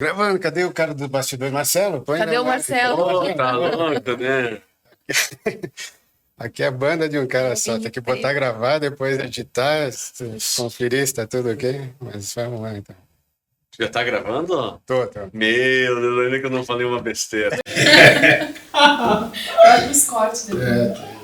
Gravando, cadê o cara do bastidor? Marcelo? Põe Cadê o Marcelo? Oh, tá louco, né? Aqui é banda de um cara só. Tem que botar gravar, depois editar, conferir se tá tudo ok. Mas vamos lá, então. Já tá gravando? Tô. Meu Deus, ainda que eu não falei uma besteira. Olha os cortes depois.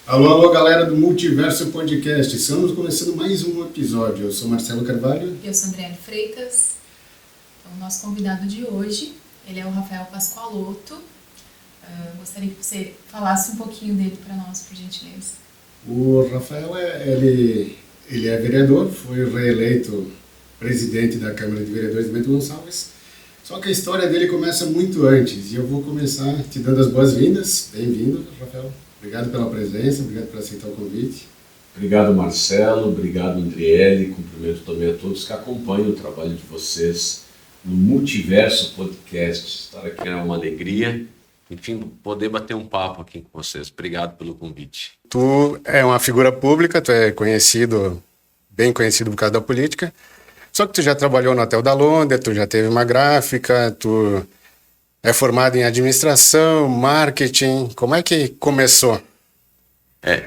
Alô, galera do Multiverso Podcast. Estamos começando mais um episódio. Eu sou Marcelo Carvalho. Eu sou Andréane Freitas. Então, o nosso convidado de hoje, ele é o Rafael Pascoaloto. Gostaria que você falasse um pouquinho dele para nós, por gentileza. O Rafael, ele é vereador, foi reeleito presidente da Câmara de Vereadores de Bento Gonçalves. Só que a história dele começa muito antes. E eu vou começar te dando as boas-vindas. Bem-vindo, Rafael. Obrigado pela presença, obrigado por aceitar o convite. Obrigado, Marcelo, obrigado, Andriele, cumprimento também a todos que acompanham o trabalho de vocês no Multiverso Podcast. Estar aqui é uma alegria, enfim, poder bater um papo aqui com vocês. Obrigado pelo convite. Tu é uma figura pública, tu é conhecido, bem conhecido por causa da política, só que tu já trabalhou no Hotel da Londres, tu já teve uma gráfica, tu é formado em administração, marketing. Como é que começou?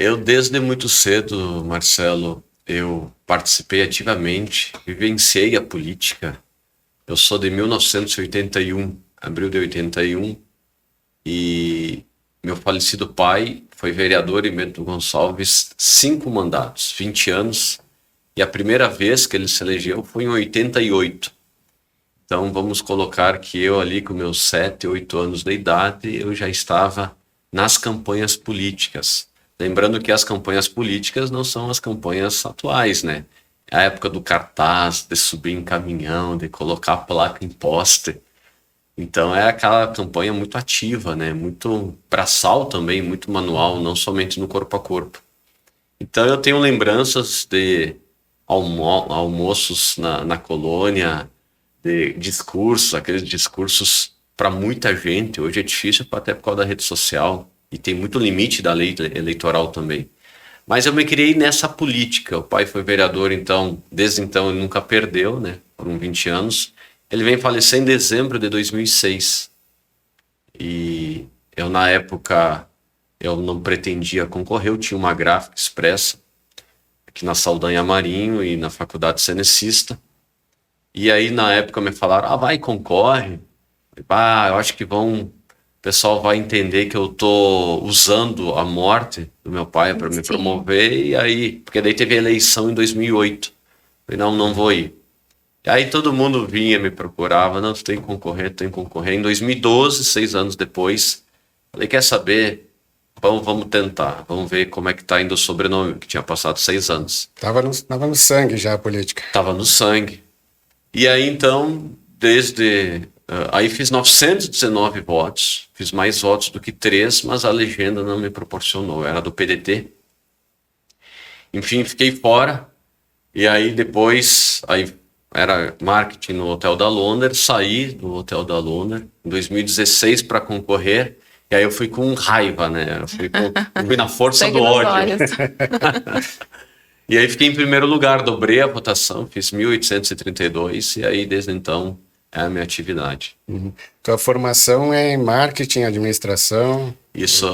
Eu desde muito cedo, Marcelo, eu participei ativamente, vivenciei a política. Eu sou de 1981, abril de 81, e meu falecido pai foi vereador em Bento Gonçalves 5 mandatos, 20 anos, e a primeira vez que ele se elegeu foi em 88. Então vamos colocar que eu ali com meus 7, 8 anos de idade, eu já estava nas campanhas políticas. Lembrando que as campanhas políticas não são as campanhas atuais, né? É a época do cartaz, de subir em caminhão, de colocar placa em poste. Então é aquela campanha muito ativa, né? Muito braçal também, muito manual, não somente no corpo a corpo. Então eu tenho lembranças de almoços na colônia, de discursos, aqueles discursos para muita gente. Hoje é difícil até por causa da rede social e tem muito limite da lei eleitoral também. Mas eu me criei nessa política. O pai foi vereador, então, desde então ele nunca perdeu, né? Por uns 20 anos. Ele vem falecer em dezembro de 2006. E eu, na época, eu não pretendia concorrer. Eu tinha uma gráfica expressa aqui na Saldanha Marinho e na Faculdade Cenecista. E aí, na época, me falaram, vai, concorre. Eu acho que o pessoal vai entender que eu tô usando a morte do meu pai para me promover. E aí, porque daí teve a eleição em 2008. Falei, não vou ir. E aí todo mundo vinha, me procurava, não, tu tem que concorrer, Em 2012, 6 anos depois, falei, quer saber? Vamos tentar, vamos ver como é que tá indo o sobrenome, que tinha passado 6 anos. Tava no sangue já a política. Tava no sangue. E aí, então, aí fiz 919 votos, fiz mais votos do que 3, mas a legenda não me proporcionou, era do PDT. Enfim, fiquei fora, e aí depois, era marketing no Hotel da Londres, saí do Hotel da Londres em 2016 para concorrer, e aí eu fui com raiva, né? Eu fui na força do ódio. E aí fiquei em primeiro lugar, dobrei a votação, fiz 1.832 e aí desde então é a minha atividade. Uhum. Tua formação é em marketing, administração? Isso.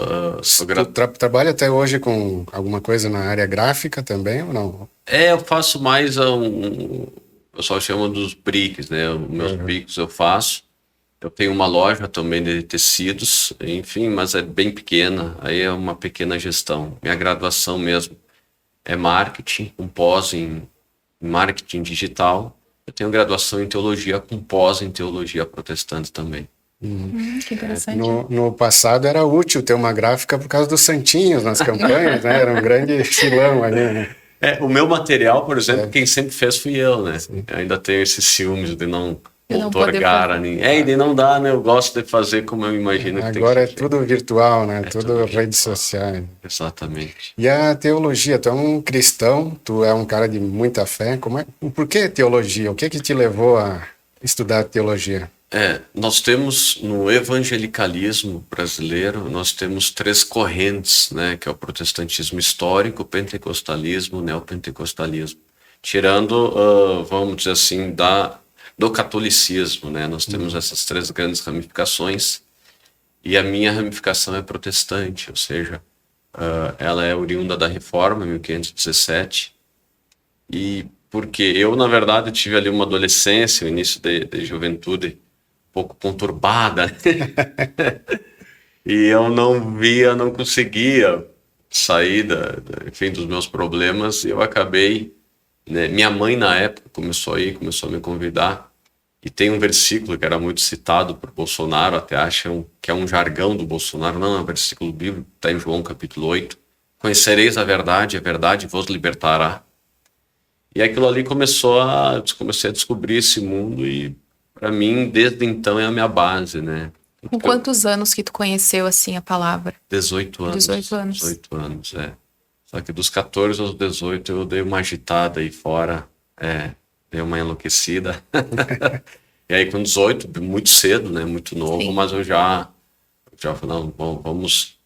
Trabalha até hoje com alguma coisa na área gráfica também ou não? Eu faço mais o pessoal chama dos briques, né? Os meus briques eu faço. Eu tenho uma loja também de tecidos, enfim, mas é bem pequena, aí é uma pequena gestão. Minha graduação mesmo é marketing, com pós em marketing digital. Eu tenho graduação em teologia, com pós em teologia protestante também. Que interessante. No passado era útil ter uma gráfica por causa dos santinhos nas campanhas, né? Era um grande filão ali, né? O meu material, por exemplo, quem sempre fez fui eu, né? Eu ainda tenho esses ciúmes de não outorgar a ninguém. E de não dar, né? Eu gosto de fazer como eu imagino que tem que Agora é ser tudo virtual, né? Tudo tudo redes virtual. sociais. Exatamente. E a teologia, tu é um cristão, tu é um cara de muita fé. Por que teologia? O que te levou a estudar teologia? Nós temos no evangelicalismo brasileiro, nós temos 3 correntes, né, que é o protestantismo histórico, o pentecostalismo, o neopentecostalismo. Tirando, vamos dizer assim, do catolicismo, né, nós temos essas 3 grandes ramificações, e a minha ramificação é protestante, ou seja, ela é oriunda da Reforma, 1517, e porque eu, na verdade, tive ali uma adolescência, o início de juventude, pouco conturbada, né? E eu não conseguia sair enfim, dos meus problemas, e eu acabei, né? Minha mãe na época começou a me convidar, e tem um versículo que era muito citado por Bolsonaro, até acham que é um jargão do Bolsonaro, não é um versículo bíblico, está em João capítulo 8, conhecereis a verdade vos libertará. E aquilo ali comecei a descobrir esse mundo, e para mim, desde então, é a minha base, né? Com quantos anos que tu conheceu, assim, a palavra? 18 anos. 18 anos. 18 anos, Só que dos 14 aos 18 eu dei uma agitada aí fora, dei uma enlouquecida. E aí com 18, muito cedo, né? Muito novo, Sim. mas eu já falei, não, bom, vamos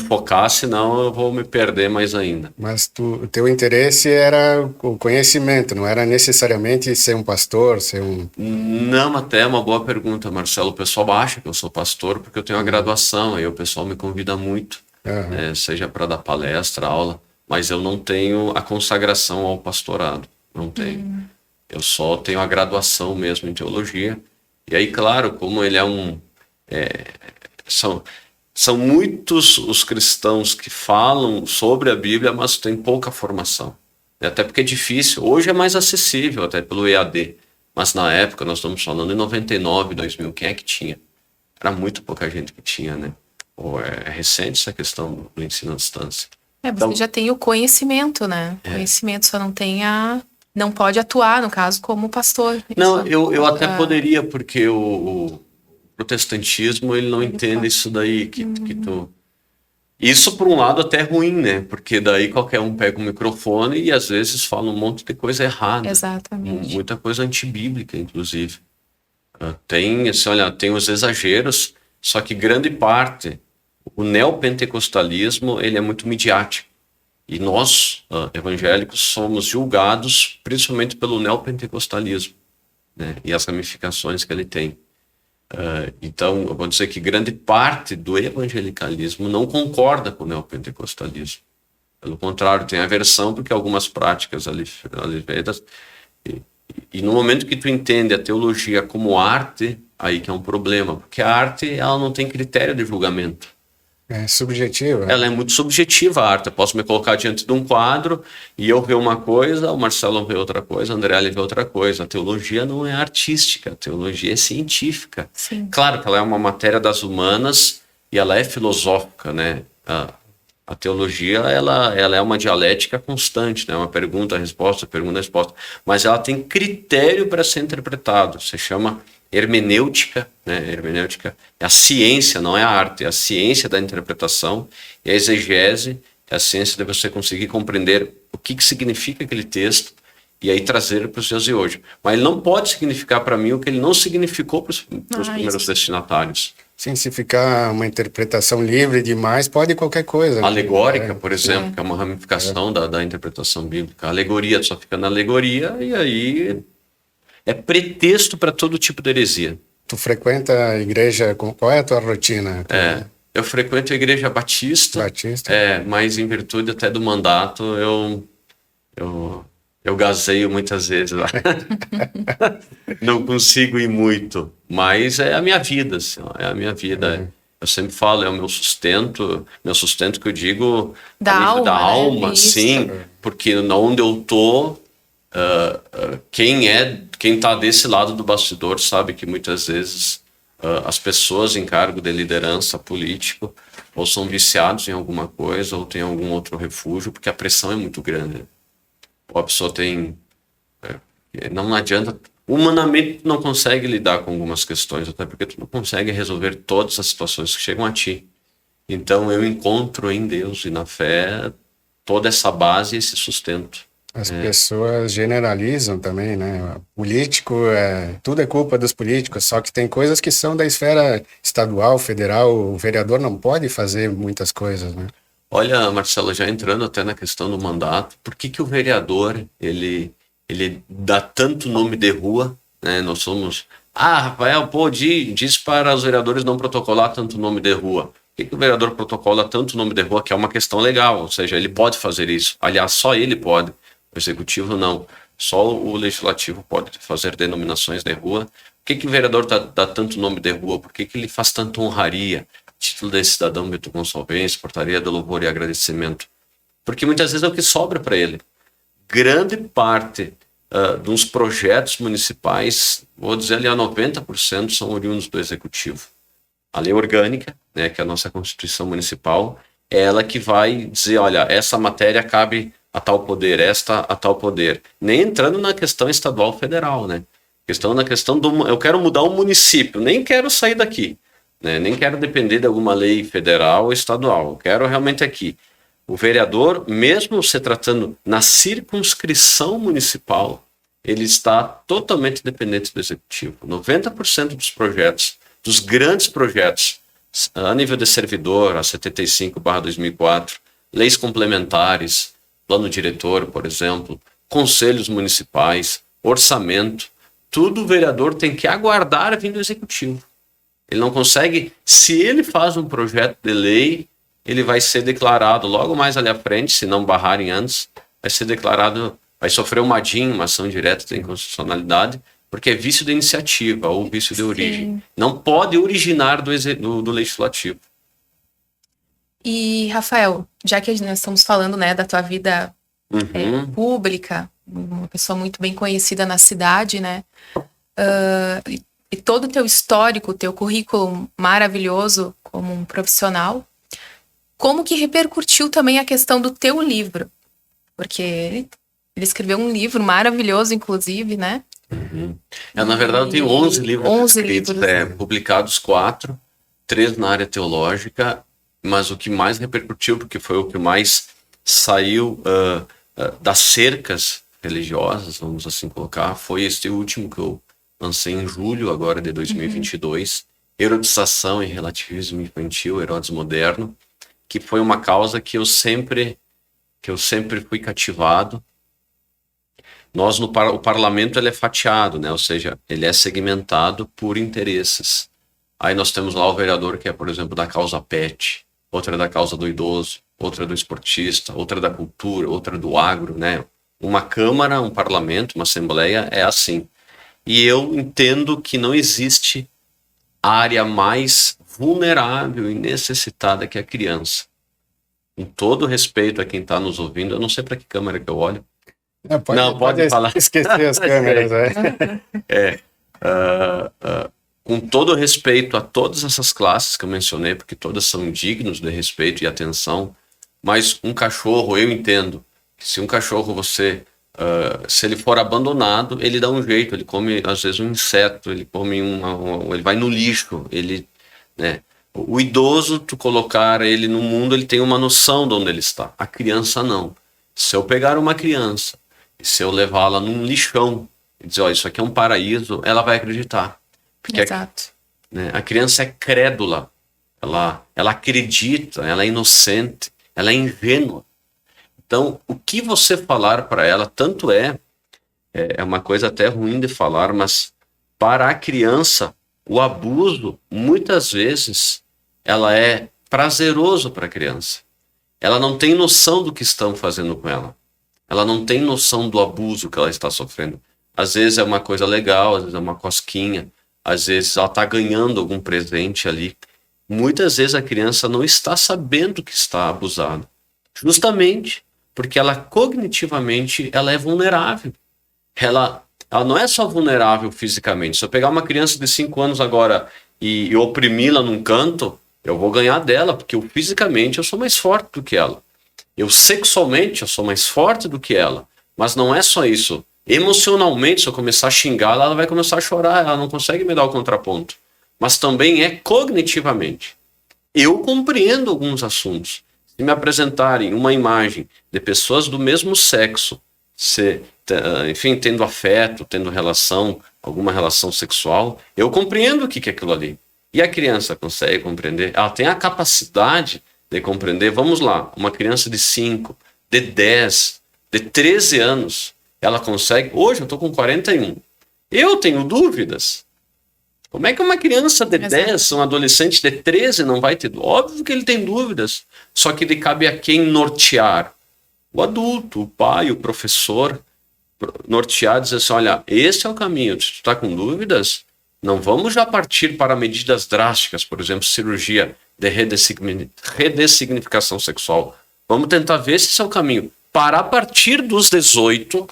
focar, senão eu vou me perder mais ainda. Mas o teu interesse era o conhecimento, não era necessariamente ser um pastor, ser um... Não, até é uma boa pergunta, Marcelo. O pessoal acha que eu sou pastor porque eu tenho uma graduação, aí o pessoal me convida muito, seja para dar palestra, aula, mas eu não tenho a consagração ao pastorado, não tenho. Eu só tenho a graduação mesmo em teologia. E aí, claro, como ele são muitos os cristãos que falam sobre a Bíblia, mas tem pouca formação. Até porque é difícil. Hoje é mais acessível, até pelo EAD. Mas na época, nós estamos falando em 99, 2000, quem é que tinha? Era muito pouca gente que tinha, né? É recente essa questão do ensino à distância. Você já tem o conhecimento, né? Conhecimento, só não tem não pode atuar, no caso, como pastor. Não, eu até poderia, porque o protestantismo, ele não entende isso daí, que tu... Isso, por um lado, até é ruim, né? Porque daí qualquer um pega o microfone e, às vezes, fala um monte de coisa errada. Exatamente. Muita coisa antibíblica, inclusive. Tem os exageros, só que grande parte, o neopentecostalismo, ele é muito midiático. E nós, evangélicos, somos julgados principalmente pelo neopentecostalismo, né? E as ramificações que ele tem. Então, eu vou dizer que grande parte do evangelicalismo não concorda com o neopentecostalismo. Pelo contrário, tem aversão porque algumas práticas ali feitas. E no momento que tu entende a teologia como arte, aí que é um problema, porque a arte, ela não tem critério de julgamento. É subjetiva. Ela é muito subjetiva, a arte. Eu posso me colocar diante de um quadro e eu ver uma coisa, o Marcelo vê outra coisa, a Andréa vê outra coisa. A teologia não é artística, a teologia é científica. Sim. Claro que ela é uma matéria das humanas e ela é filosófica, né? A teologia, ela é uma dialética constante, né? Uma pergunta-resposta, pergunta-resposta. Mas ela tem critério para ser interpretado. Se chama hermenêutica, né? Hermenêutica é a ciência, não é a arte, é a ciência da interpretação, e a exegese é a ciência de você conseguir compreender o que significa aquele texto e aí trazer para os dias de hoje. Mas ele não pode significar para mim o que ele não significou para os primeiros destinatários. Sim, se ficar uma interpretação livre demais, pode qualquer coisa. Alegórica, por exemplo, que é uma ramificação da interpretação bíblica. A alegoria só fica na alegoria e aí é pretexto para todo tipo de heresia. Tu frequenta a igreja, qual é a tua rotina? Eu frequento a igreja batista, mas em virtude até do mandato, eu gazeio muitas vezes lá. Não consigo ir muito, mas é a minha vida, assim, é a minha vida. Eu sempre falo, é o meu sustento que eu digo da alma, né? Sim, porque onde eu tô, quem está desse lado do bastidor sabe que muitas vezes as pessoas em cargo de liderança político ou são viciados em alguma coisa ou tem algum outro refúgio, porque a pressão é muito grande. Ou a pessoa tem... não adianta... Humanamente, tu não consegue lidar com algumas questões, até porque tu não consegue resolver todas as situações que chegam a ti. Então, eu encontro em Deus e na fé toda essa base e esse sustento. As pessoas generalizam também, né? Político, tudo é culpa dos políticos, só que tem coisas que são da esfera estadual, federal, o vereador não pode fazer muitas coisas, né? Olha, Marcelo, já entrando até na questão do mandato, por que o vereador, ele dá tanto nome de rua, né? Nós somos... Rafael, diz para os vereadores não protocolar tanto nome de rua. Por que o vereador protocola tanto nome de rua, que é uma questão legal, ou seja, ele pode fazer isso. Aliás, só ele pode. O executivo não, só o legislativo pode fazer denominações de rua. Por que o vereador dá tanto nome de rua? Por que ele faz tanta honraria? Título de cidadão Bento Gonçalves, portaria de louvor e agradecimento. Porque muitas vezes é o que sobra para ele. Grande parte dos projetos municipais, vou dizer ali a 90%, são oriundos do executivo. A lei orgânica, né, que é a nossa Constituição Municipal, é ela que vai dizer, olha, essa matéria cabe a tal poder, esta a tal poder. Nem entrando na questão estadual federal, né? Na questão do... Eu quero mudar o município, nem quero sair daqui, né? Nem quero depender de alguma lei federal ou estadual. Eu quero realmente aqui. O vereador, mesmo se tratando na circunscrição municipal, ele está totalmente dependente do executivo. 90% dos projetos, dos grandes projetos, a nível de servidor, a 75/2004, leis complementares, plano diretor, por exemplo, conselhos municipais, orçamento, tudo o vereador tem que aguardar vindo do executivo. Ele não consegue, se ele faz um projeto de lei, ele vai ser declarado logo mais ali à frente, se não barrarem antes, vai ser declarado, vai sofrer uma DIN, uma ação direta de inconstitucionalidade, porque é vício de iniciativa ou vício de origem. Sim. Não pode originar do legislativo. E, Rafael, já que nós estamos falando, né, da tua vida pública, uma pessoa muito bem conhecida na cidade, né, e todo o teu histórico, teu currículo maravilhoso como um profissional, como que repercutiu também a questão do teu livro? Porque ele escreveu um livro maravilhoso, inclusive, né? Na verdade, eu tenho 11 livros escritos, publicados 4, 3 na área teológica, mas o que mais repercutiu, porque foi o que mais saiu das cercas religiosas, vamos assim colocar, foi este último que eu lancei em julho agora de 2022, Erodização e Relativismo Infantil, Herodes Moderno, que foi uma causa que eu sempre fui cativado. O parlamento ele é fatiado, né? Ou seja, ele é segmentado por interesses. Aí nós temos lá o vereador que é, por exemplo, da causa PET, outra é da causa do idoso, outra é do esportista, outra é da cultura, outra é do agro, né? Uma câmara, um parlamento, uma assembleia é assim. E eu entendo que não existe área mais vulnerável e necessitada que a criança. Com todo respeito a quem está nos ouvindo, eu não sei para que câmera que eu olho. Pode falar. Esquecer as câmeras, com todo respeito a todas essas classes que eu mencionei, porque todas são dignos de respeito e atenção, mas um cachorro, eu entendo que se um cachorro se ele for abandonado, ele dá um jeito, ele come às vezes um inseto, ele come ele vai no lixo, né? O idoso, tu colocar ele no mundo, ele tem uma noção de onde ele está. A criança não. Se eu pegar uma criança e se eu levá-la num lixão e dizer, isso aqui é um paraíso, ela vai acreditar. Porque exato. A criança é crédula, ela acredita, ela é inocente, ela é ingênua. Então, o que você falar para ela, tanto é uma coisa até ruim de falar, mas para a criança, o abuso, muitas vezes, ela é prazeroso para a criança. Ela não tem noção do que estão fazendo com ela. Ela não tem noção do abuso que ela está sofrendo. Às vezes é uma coisa legal, às vezes é uma cosquinha, às vezes ela está ganhando algum presente ali. Muitas vezes a criança não está sabendo que está abusada. Justamente porque ela cognitivamente ela é vulnerável. Ela não é só vulnerável fisicamente. Se eu pegar uma criança de 5 anos agora e oprimi-la num canto, eu vou ganhar dela, porque fisicamente eu sou mais forte do que ela. Eu sexualmente eu sou mais forte do que ela. Mas não é só isso. Emocionalmente, se eu começar a xingá-la, ela vai começar a chorar, ela não consegue me dar o contraponto. Mas também é cognitivamente. Eu compreendo alguns assuntos. Se me apresentarem uma imagem de pessoas do mesmo sexo, enfim, tendo afeto, tendo relação, alguma relação sexual, eu compreendo o que é aquilo ali. E a criança consegue compreender? Ela tem a capacidade de compreender. Vamos lá, uma criança de 5, de 10, de 13 anos, ela consegue. Hoje eu estou com 41. Eu tenho dúvidas. Como é que uma criança de 10, um adolescente de 13 não vai ter dúvidas? Óbvio que ele tem dúvidas. Só que ele cabe a quem nortear? O adulto, o pai, o professor. Nortear, dizer assim, olha, esse é o caminho. Se tu está com dúvidas, não vamos já partir para medidas drásticas, por exemplo, cirurgia de redessignificação sexual. Vamos tentar ver se esse é o caminho. Para a partir dos 18,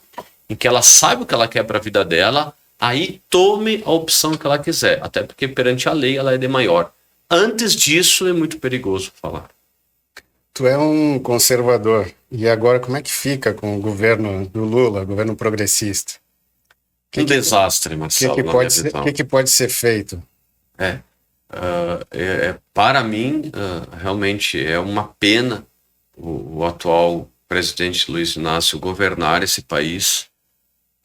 em que ela sabe o que ela quer para a vida dela, aí tome a opção que ela quiser. Até porque perante a lei ela é de maior. Antes disso é muito perigoso falar. Tu é um conservador. E agora como é que fica com o governo do Lula, governo progressista? Desastre, Marcelo. O que pode ser feito? Para mim, realmente é uma pena o atual presidente Luiz Inácio governar esse país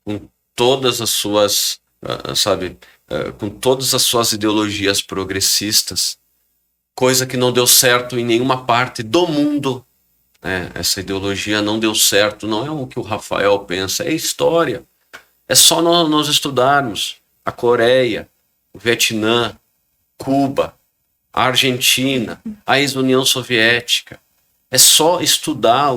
com todas as suas, com todas as suas ideologias progressistas, coisa que não deu certo em nenhuma parte do mundo. Essa ideologia não deu certo, não é o que o Rafael pensa, é história. É só nós estudarmos a Coreia, o Vietnã, Cuba, a Argentina, a ex-União Soviética. É só estudar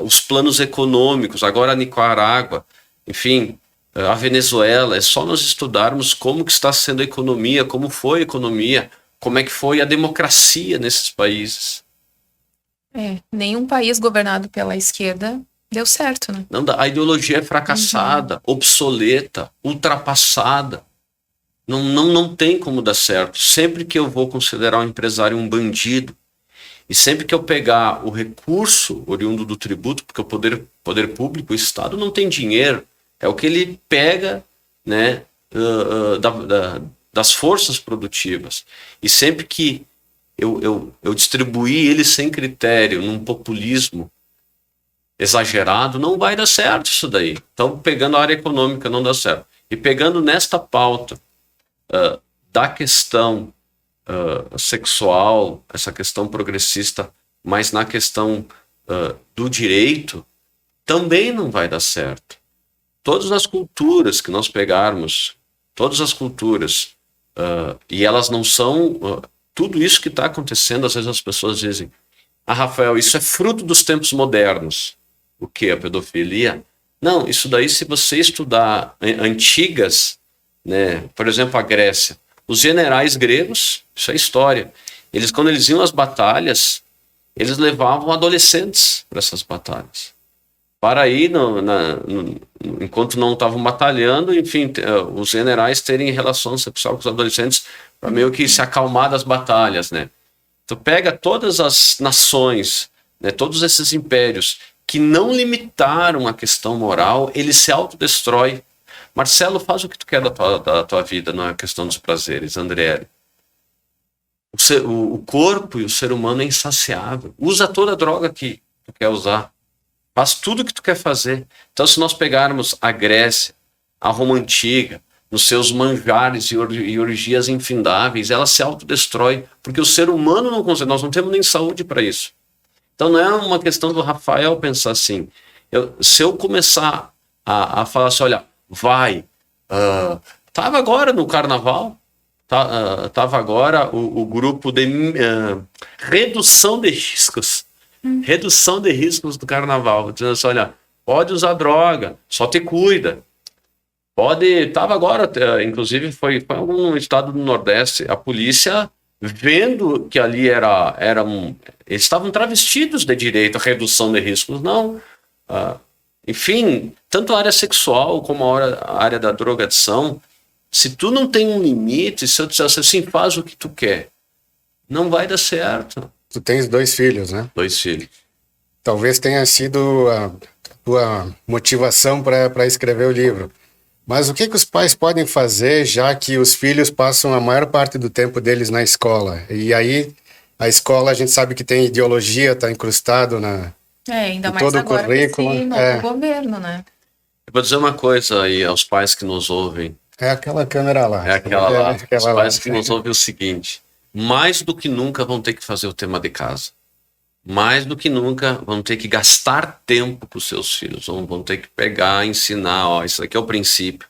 os planos econômicos, agora a Nicarágua, enfim, a Venezuela. É só nós estudarmos como que está sendo a economia, como foi a economia, como é que foi a democracia nesses países. Nenhum país governado pela esquerda deu certo, né? Não, a ideologia é fracassada, obsoleta, ultrapassada. Não tem como dar certo. Sempre que eu vou considerar um empresário um bandido, e sempre que eu pegar o recurso oriundo do tributo, porque o poder público, o Estado não tem dinheiro, é o que ele pega, né, das forças produtivas. E sempre que eu distribuir ele sem critério, num populismo exagerado, não vai dar certo isso daí. Então, pegando a área econômica, não dá certo. E pegando nesta pauta da questão sexual, essa questão progressista, mas na questão do direito, também não vai dar certo. Todas as culturas que nós pegarmos, todas as culturas, e elas não são... tudo isso que está acontecendo, às vezes as pessoas dizem, Rafael, isso é fruto dos tempos modernos. O que? A pedofilia? Não, isso daí, se você estudar antigas, né, por exemplo, a Grécia, os generais gregos, isso é história, quando eles iam às batalhas, eles levavam adolescentes para essas batalhas. Para ir, enquanto não estavam batalhando, enfim, os generais terem relação sexual com os adolescentes para meio que se acalmar das batalhas, né? Tu pega todas as nações, né, todos esses impérios que não limitaram a questão moral, ele se autodestrói. Marcelo, faz o que tu quer da tua vida, não é a questão dos prazeres, Andriele. O corpo e o ser humano é insaciável. Usa toda a droga que tu quer usar. Faz tudo o que tu quer fazer. Então, se nós pegarmos a Grécia, a Roma Antiga, nos seus manjares e orgias infindáveis, ela se autodestrói, porque o ser humano não consegue, nós não temos nem saúde para isso. Então não é uma questão do Rafael pensar assim, se eu começar a falar assim, olha, estava agora no carnaval, estava agora o grupo de redução de riscos do carnaval, dizendo assim, olha, pode usar droga, só te cuida. Estava agora, inclusive foi algum estado do Nordeste, a polícia vendo que ali eles estavam travestidos de direito à redução de riscos, não. Enfim, tanto a área sexual como a área da drogadição Se tu não tem um limite, se eu disser assim, faz o que tu quer, não vai dar certo. Tu tens 2 filhos, né? 2 filhos. Talvez tenha sido a tua motivação para escrever o livro. Mas o que os pais podem fazer, já que os filhos passam a maior parte do tempo deles na escola? E aí, a escola, a gente sabe que tem ideologia, está incrustado ainda em mais todo o agora currículo. com esse novo governo, né? Eu vou dizer uma coisa aí aos pais que nos ouvem. É aquela câmera lá. É aquela lá. Aquela Os pais lá. que nos ouvem o seguinte: mais do que nunca vão ter que fazer o tema de casa. Mais do que nunca vão ter que gastar tempo com os seus filhos. Vão ter que pegar, ensinar. Isso aqui é o princípio.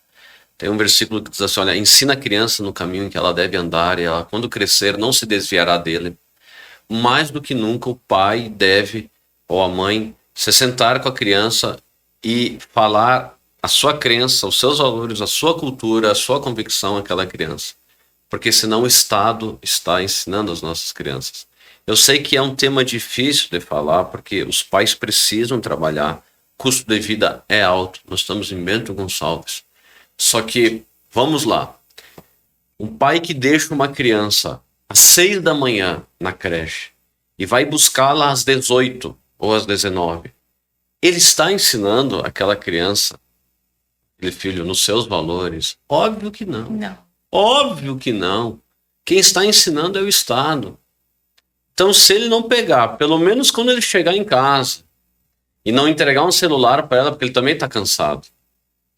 Tem um versículo que diz assim: olha, ensina a criança no caminho em que ela deve andar e ela, quando crescer, não se desviará dele. Mais do que nunca, o pai deve, ou a mãe, se sentar com a criança e falar a sua crença, os seus valores, a sua cultura, a sua convicção àquela criança. Porque senão o Estado está ensinando as nossas crianças. Eu sei que é um tema difícil de falar, porque os pais precisam trabalhar, o custo de vida é alto, nós estamos em Bento Gonçalves. Só que, vamos lá, um pai que deixa uma criança às 6 da manhã na creche e vai buscá-la às 18 ou às 19, ele está ensinando aquela criança, aquele filho, nos seus valores? Óbvio que não. Não. Óbvio que não. Quem está ensinando é o Estado. Então, se ele não pegar, pelo menos quando ele chegar em casa, e não entregar um celular para ela, porque ele também está cansado. Se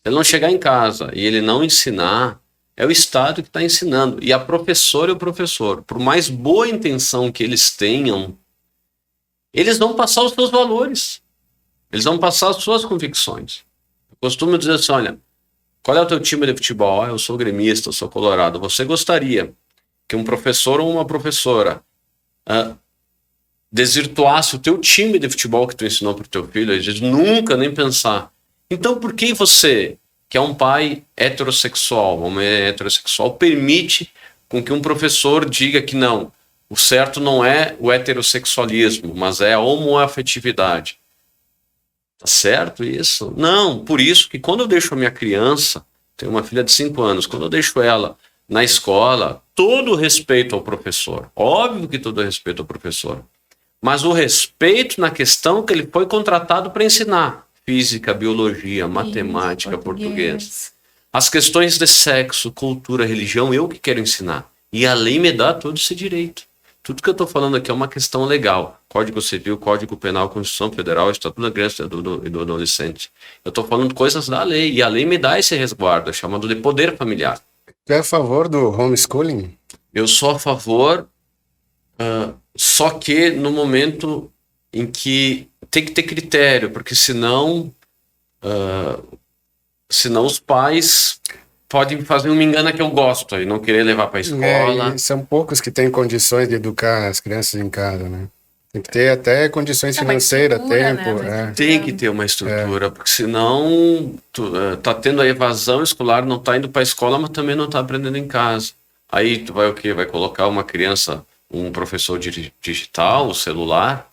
ele não chegar em casa e ele não ensinar, é o Estado que está ensinando. E a professora e o professor, por mais boa intenção que eles tenham, eles vão passar os seus valores. Eles vão passar as suas convicções. Eu costumo dizer assim, olha, qual é o teu time de futebol? Eu sou gremista, eu sou colorado. Você gostaria que um professor ou uma professora desvirtuasse o teu time de futebol que tu ensinou para o teu filho? Eles nunca nem pensar. Então, por que você, que é um pai heterossexual, uma mãe heterossexual, permite com que um professor diga que não, o certo não é o heterossexualismo, mas é a homoafetividade? Tá certo isso? Não, por isso que quando eu deixo a minha criança, tenho uma filha de 5 anos, quando eu deixo ela na escola, todo o respeito ao professor, óbvio que todo o respeito ao professor, mas o respeito na questão que ele foi contratado para ensinar, física, biologia, matemática, português. As questões de sexo, cultura, religião, eu que quero ensinar. E a lei me dá todo esse direito. Tudo que eu estou falando aqui é uma questão legal. Código Civil, Código Penal, Constituição Federal, Estatuto da Criança e do Adolescente. Eu estou falando coisas da lei. E a lei me dá esse resguardo, é chamado de poder familiar. Tu é a favor do homeschooling? Eu sou a favor, só que no momento em que tem que ter critério, porque senão os pais podem fazer uma engana que eu gosto e não querer levar para a escola. São poucos que têm condições de educar as crianças em casa, né? Tem que ter até condições financeiras, tempo. Né? Tem que ter uma estrutura, porque senão tá tendo a evasão escolar, não tá indo para a escola, mas também não tá aprendendo em casa. Aí tu vai o quê? Vai colocar uma criança, um professor digital, o celular.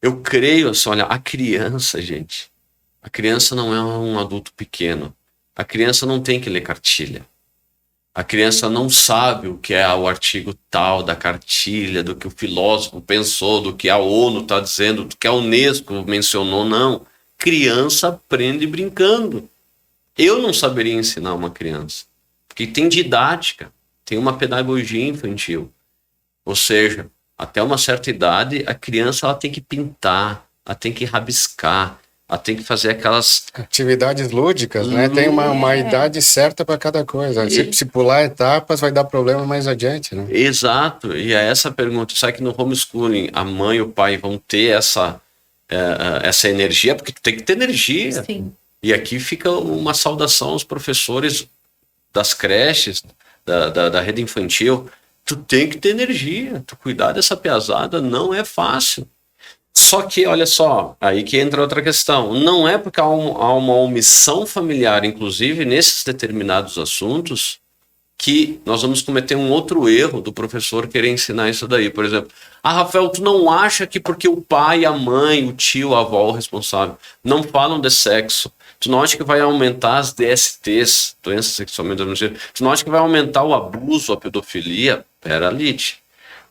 Eu creio assim, olha, a criança, gente, a criança não é um adulto pequeno. A criança não tem que ler cartilha. A criança não sabe o que é o artigo tal da cartilha, do que o filósofo pensou, do que a ONU está dizendo, do que a Unesco mencionou, não. Criança aprende brincando. Eu não saberia ensinar uma criança, porque tem didática, tem uma pedagogia infantil. Ou seja, até uma certa idade, a criança ela tem que pintar, ela tem que rabiscar, ela tem que fazer aquelas atividades lúdicas, né? Tem uma idade certa para cada coisa. Se pular etapas, vai dar problema mais adiante, né? Exato. E é essa pergunta. Sabe que no homeschooling a mãe e o pai vão ter essa energia, porque tu tem que ter energia. Sim. E aqui fica uma saudação aos professores das creches, da rede infantil. Tu tem que ter energia. Tu cuidar dessa piazada não é fácil. Só que, olha só, aí que entra outra questão. Não é porque há uma omissão familiar, inclusive nesses determinados assuntos, que nós vamos cometer um outro erro do professor querer ensinar isso daí. Por exemplo, Rafael, tu não acha que porque o pai, a mãe, o tio, a avó, o responsável, não falam de sexo, Tu não acha que vai aumentar as DSTs, doenças sexualmente transmissíveis? Tu não acha que vai aumentar o abuso, a pedofilia? Pera, Lite.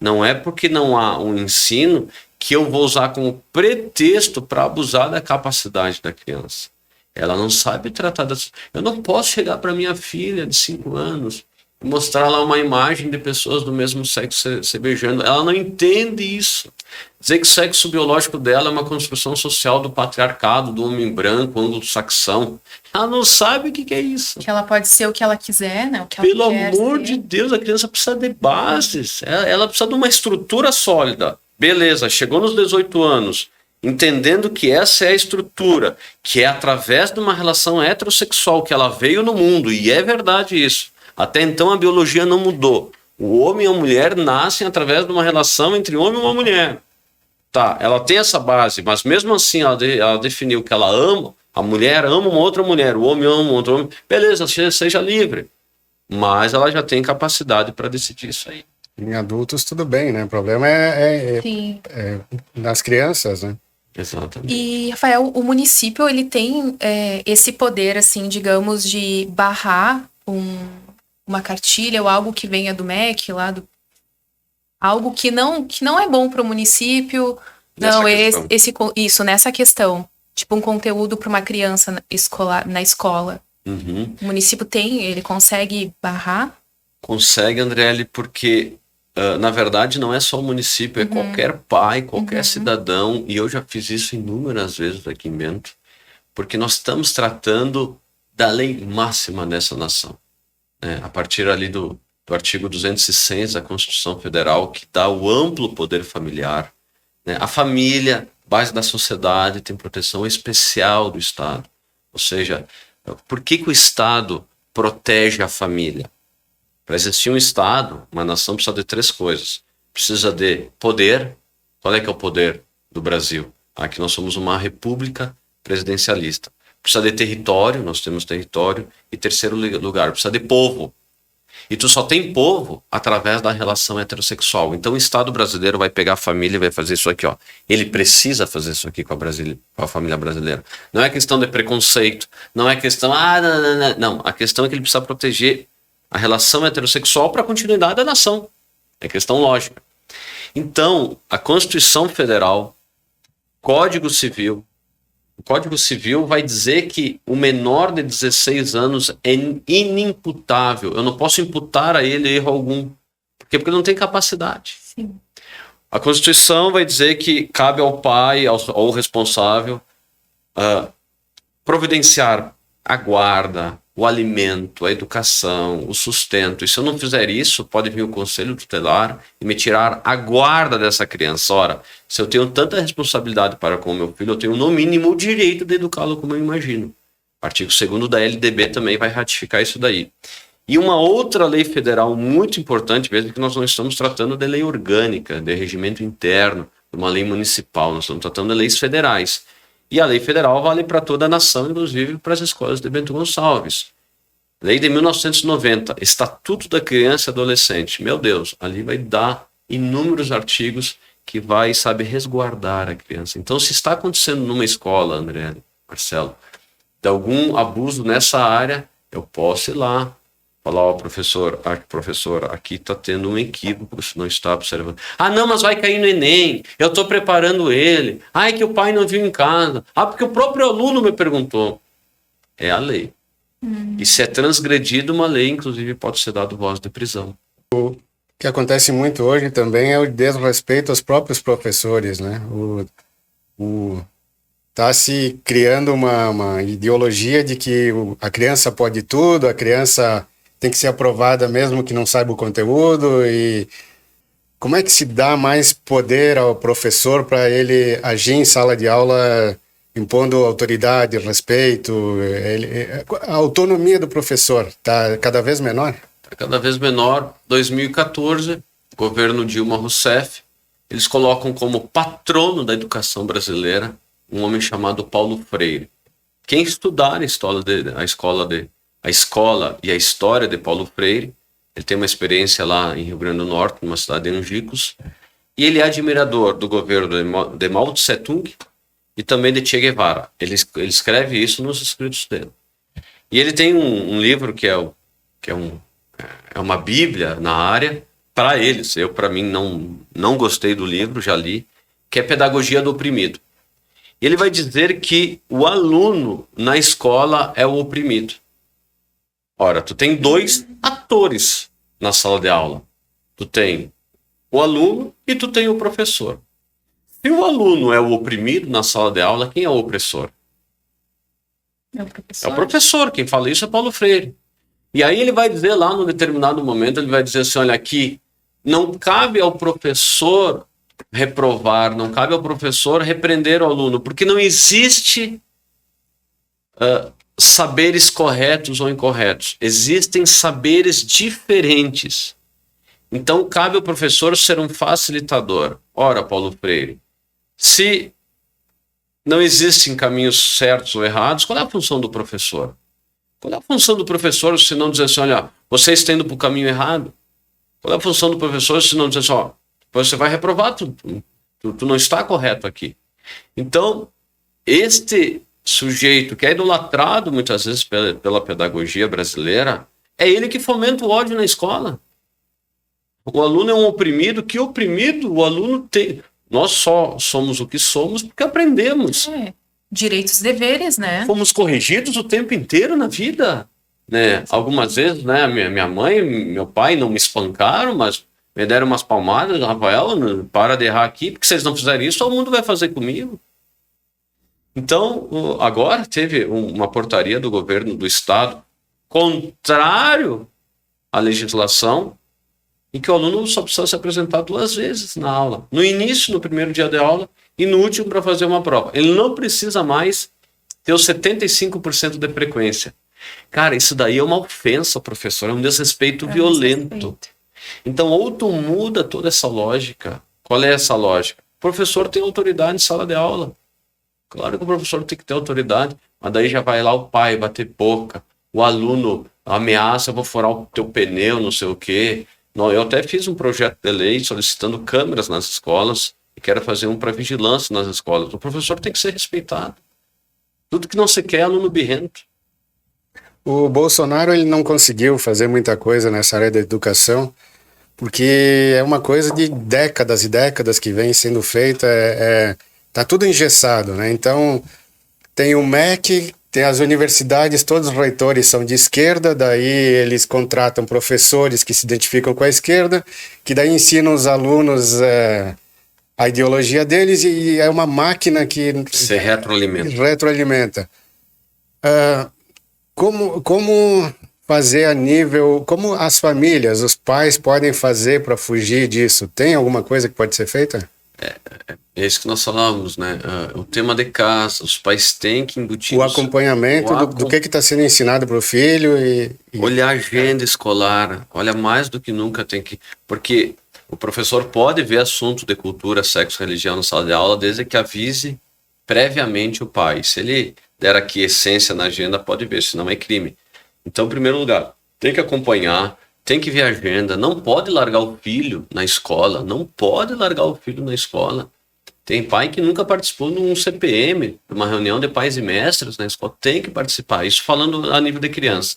Não é porque não há um ensino que eu vou usar como pretexto para abusar da capacidade da criança. Ela não sabe tratar das... Eu não posso chegar para minha filha de 5 anos e mostrar lá uma imagem de pessoas do mesmo sexo se beijando. Ela não entende isso. Dizer que o sexo biológico dela é uma construção social do patriarcado, do homem branco, anglo-saxão. Ela não sabe o que é isso. Que ela pode ser o que ela quiser, né? O que Pelo ela amor ser. de Deus, a criança precisa de bases. Ela precisa de uma estrutura sólida. Beleza, chegou nos 18 anos, entendendo que essa é a estrutura, que é através de uma relação heterossexual que ela veio no mundo, e é verdade isso. Até então a biologia não mudou. O homem e a mulher nascem através de uma relação entre homem e uma mulher. Tá, ela tem essa base, mas mesmo assim ela definiu que ela ama, a mulher ama uma outra mulher, o homem ama um outro homem. Beleza, seja livre. Mas ela já tem capacidade para decidir isso aí. Em adultos tudo bem, né? O problema é nas crianças, né? Exatamente. E, Rafael, o município, ele tem esse poder, assim, digamos, de barrar uma cartilha ou algo que venha do MEC, algo que não é bom para o município. Isso, nessa questão. Tipo, um conteúdo para uma criança na escola. Uhum. O município ele consegue barrar? Consegue, Andriele, porque na verdade não é só o município, é qualquer pai, qualquer cidadão, e eu já fiz isso inúmeras vezes aqui em Bento, porque nós estamos tratando da lei máxima nessa nação, né? A partir ali do artigo 206 da Constituição Federal, que dá o amplo poder familiar, né? A família, base da sociedade, tem proteção especial do Estado. Ou seja, por que o Estado protege a família? Para existir um Estado, uma nação precisa de 3 coisas. Precisa de poder. Qual é que é o poder do Brasil? Aqui nós somos uma república presidencialista. Precisa de território, nós temos território. E terceiro lugar, precisa de povo. E tu só tem povo através da relação heterossexual. Então o Estado brasileiro vai pegar a família e vai fazer isso aqui, ó. Ele precisa fazer isso aqui com a família brasileira. Não é questão de preconceito, não é questão... Não, a questão é que ele precisa proteger a relação heterossexual para a continuidade da nação. É questão lógica. Então, a Constituição Federal, Código Civil, o Código Civil vai dizer que o menor de 16 anos é inimputável. Eu não posso imputar a ele erro algum. Por quê? Porque ele não tem capacidade. Sim. A Constituição vai dizer que cabe ao pai, ao responsável, providenciar a guarda, o alimento, a educação, o sustento. E se eu não fizer isso, pode vir o Conselho Tutelar e me tirar a guarda dessa criança. Ora, se eu tenho tanta responsabilidade para com o meu filho, eu tenho no mínimo o direito de educá-lo como eu imagino. O artigo 2º da LDB também vai ratificar isso daí. E uma outra lei federal muito importante, mesmo que nós não estamos tratando de lei orgânica, de regimento interno, de uma lei municipal, nós estamos tratando de leis federais. E a lei federal vale para toda a nação, inclusive para as escolas de Bento Gonçalves. Lei de 1990, Estatuto da Criança e Adolescente. Meu Deus, ali vai dar inúmeros artigos que vai, resguardar a criança. Então, se está acontecendo numa escola, André, Marcelo, de algum abuso nessa área, eu posso ir lá, falar ao professor, aqui está tendo um equívoco, se não está observando. Ah, não, mas vai cair no Enem, eu estou preparando ele. Ah, é que o pai não viu em casa. Ah, porque o próprio aluno me perguntou. É a lei. E se é transgredido uma lei, inclusive pode ser dado voz de prisão. O que acontece muito hoje também é o desrespeito aos próprios professores, né? Tá se criando uma ideologia de que a criança pode tudo, a criança tem que ser aprovada mesmo que não saiba o conteúdo. E como é que se dá mais poder ao professor para ele agir em sala de aula impondo autoridade, respeito? A autonomia do professor está cada vez menor? Está cada vez menor. 2014, governo Dilma Rousseff, eles colocam como patrono da educação brasileira um homem chamado Paulo Freire. Quem estudar a escola e a história de Paulo Freire, ele tem uma experiência lá em Rio Grande do Norte, numa cidade de Angicos, e ele é admirador do governo de Mao Tse Tung e também de Che Guevara. Ele escreve isso nos escritos dele. E ele tem um livro que é uma bíblia na área para eles. Eu, para mim, não gostei do livro, já li, que é Pedagogia do Oprimido. E ele vai dizer que o aluno na escola é o oprimido. Ora, tu tem 2 atores na sala de aula. Tu tem o aluno e tu tem o professor. Se o aluno é o oprimido na sala de aula, quem é o opressor? É o É professor. o professor. Quem fala isso é Paulo Freire. E aí ele vai dizer lá, num determinado momento, ele vai dizer assim, olha, aqui não cabe ao professor reprovar, não cabe ao professor repreender o aluno, porque não existe saberes corretos ou incorretos. Existem saberes diferentes. Então, cabe ao professor ser um facilitador. Ora, Paulo Freire, se não existem caminhos certos ou errados, qual é a função do professor? Qual é a função do professor se não dizer assim, olha, você está indo para o caminho errado? Qual é a função do professor se não dizer assim, ó, você vai reprovar, tu não está correto aqui. Então, este sujeito que é idolatrado muitas vezes pela pedagogia brasileira, é ele que fomenta o ódio na escola. O aluno é um oprimido, que oprimido o aluno tem. Nós só somos o que somos porque aprendemos. Direitos e deveres, né? Fomos corrigidos o tempo inteiro na vida. Né? Algumas vezes, né, minha mãe e meu pai não me espancaram, mas me deram umas palmadas. Rafael, para de errar aqui, porque se vocês não fizerem isso, todo mundo vai fazer comigo. Então, agora teve uma portaria do governo do estado contrário à legislação, em que o aluno só precisa se apresentar 2 vezes na aula. No início, no primeiro dia de aula, e no último para fazer uma prova. Ele não precisa mais ter os 75% de frequência. Cara, isso daí é uma ofensa ao professor, é um desrespeito violento. Então, ou tu muda toda essa lógica. Qual é essa lógica? O professor tem autoridade em sala de aula. Claro que o professor tem que ter autoridade, mas daí já vai lá o pai bater boca, o aluno ameaça, eu vou furar o teu pneu, não sei o quê. Eu até fiz um projeto de lei solicitando câmeras nas escolas e quero fazer um para vigilância nas escolas. O professor tem que ser respeitado. Tudo que não se quer é aluno birrento. O Bolsonaro ele não conseguiu fazer muita coisa nessa área da educação, porque é uma coisa de décadas e décadas que vem sendo feita, tá tudo engessado, né? Então, tem o MEC, tem as universidades, todos os reitores são de esquerda, daí eles contratam professores que se identificam com a esquerda, que daí ensinam os alunos a ideologia deles, e é uma máquina que se retroalimenta. Como fazer a nível, como as famílias, os pais podem fazer para fugir disso? Tem alguma coisa que pode ser feita? É isso que nós falamos, né? O tema de casa, os pais têm que embutir o acompanhamento do que está sendo ensinado para o filho olhar a agenda escolar, olha, mais do que nunca tem que... Porque o professor pode ver assunto de cultura, sexo, religião na sala de aula, desde que avise previamente o pai. Se ele der aqui essência na agenda, pode ver, senão é crime. Então, em primeiro lugar, tem que acompanhar, tem que ver a agenda, não pode largar o filho na escola, não pode largar o filho na escola. Tem pai que nunca participou de um CPM, de uma reunião de pais e mestres na escola, tem que participar, isso falando a nível de criança.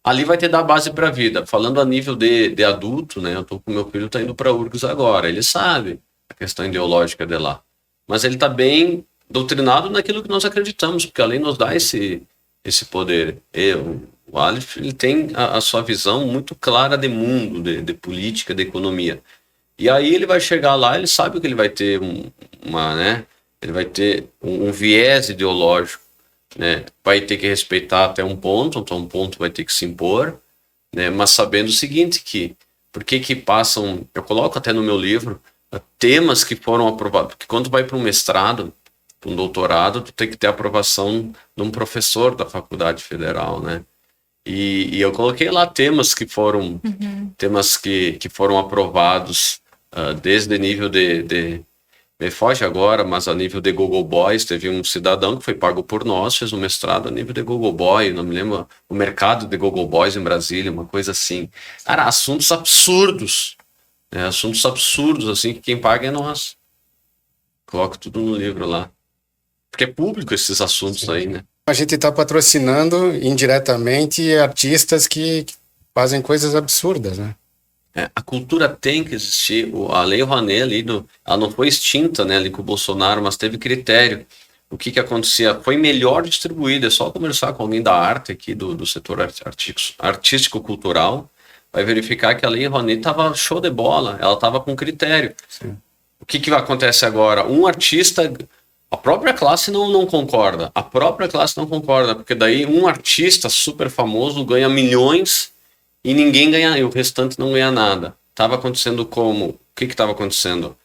Ali vai ter dar base para a vida, falando a nível de adulto, né? Eu tô com meu filho, tá indo para URGS agora, ele sabe a questão ideológica de lá, mas ele tá bem doutrinado naquilo que nós acreditamos, porque a lei nos dá esse poder. O Aleph, ele tem a sua visão muito clara de mundo, de política, de economia. E aí ele vai chegar lá, ele sabe que ele vai ter ele vai ter um viés ideológico, né? Vai ter que respeitar até um ponto vai ter que se impor, né? Mas sabendo o seguinte, que por que passam, eu coloco até no meu livro, temas que foram aprovados, porque quando vai para um mestrado, para um doutorado, tu tem que ter aprovação de um professor da faculdade federal, né? E eu coloquei lá temas que foram temas que foram aprovados desde nível me foge agora, mas a nível de Google Boys. Teve um cidadão que foi pago por nós, fez um mestrado a nível de Google Boy, não me lembro, o mercado de Google Boys em Brasília, uma coisa assim. Cara, assuntos absurdos, né? Assuntos absurdos, assim, que quem paga é nós. Coloco tudo no livro lá. Porque é público esses assuntos aí, né? A gente está patrocinando indiretamente artistas que fazem coisas absurdas, né? A cultura tem que existir. A Lei Rouanet ali, ela não foi extinta, né, ali com o Bolsonaro, mas teve critério. O que acontecia? Foi melhor distribuída. É só conversar com alguém da arte aqui, do setor artístico-cultural, vai verificar que a Lei Rouanet estava show de bola, ela estava com critério. Sim. O que acontece agora? Um artista, a própria classe não concorda. A própria classe não concorda, porque daí um artista super famoso ganha milhões e ninguém ganha, e o restante não ganha nada. Estava acontecendo como? O que estava acontecendo?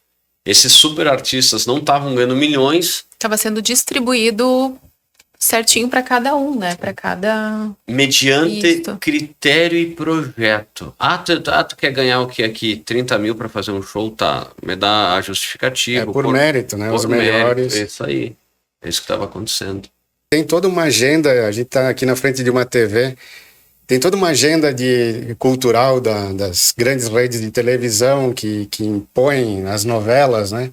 Esses super artistas não estavam ganhando milhões. Estava sendo distribuído certinho para cada um, né? Para cada... Mediante critério e projeto. Tu quer ganhar o que aqui? 30 mil para fazer um show, tá? Me dá a justificativa. É por mérito, né? Os melhores. É isso aí. É isso que estava acontecendo. Tem toda uma agenda, a gente está aqui na frente de uma TV, tem toda uma agenda cultural das grandes redes de televisão que impõem as novelas, né?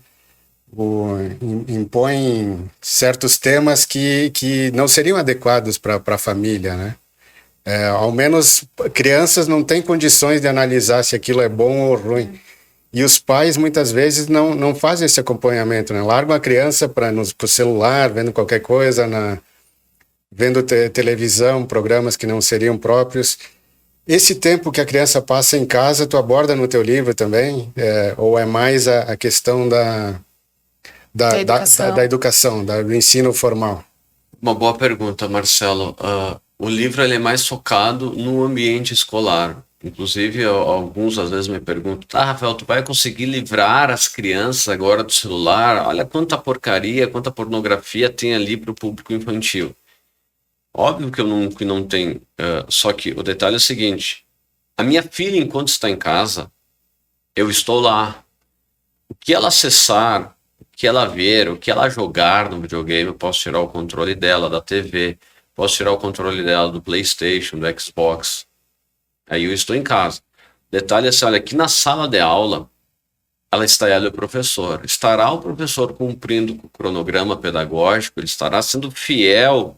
Impõem certos temas que não seriam adequados para a família, né? Ao menos crianças não têm condições de analisar se aquilo é bom ou ruim. E os pais muitas vezes não fazem esse acompanhamento, né? Largam a criança para o celular, vendo qualquer coisa, vendo televisão, programas que não seriam próprios. Esse tempo que a criança passa em casa, tu aborda no teu livro também? Ou é mais a questão da educação, do ensino formal? Uma boa pergunta, Marcelo. O livro ele é mais focado no ambiente escolar. Inclusive, alguns às vezes me perguntam, Rafael, tu vai conseguir livrar as crianças agora do celular? Olha quanta porcaria, quanta pornografia tem ali para o público infantil. Óbvio que não tem, só que o detalhe é o seguinte, a minha filha, enquanto está em casa, eu estou lá. O que ela acessar, o que ela ver, o que ela jogar no videogame, eu posso tirar o controle dela da TV, posso tirar o controle dela do PlayStation, do Xbox. Aí eu estou em casa. Detalhe é assim, olha, aqui na sala de aula, ela está ela e o professor. Estará o professor cumprindo com o cronograma pedagógico, ele estará sendo fiel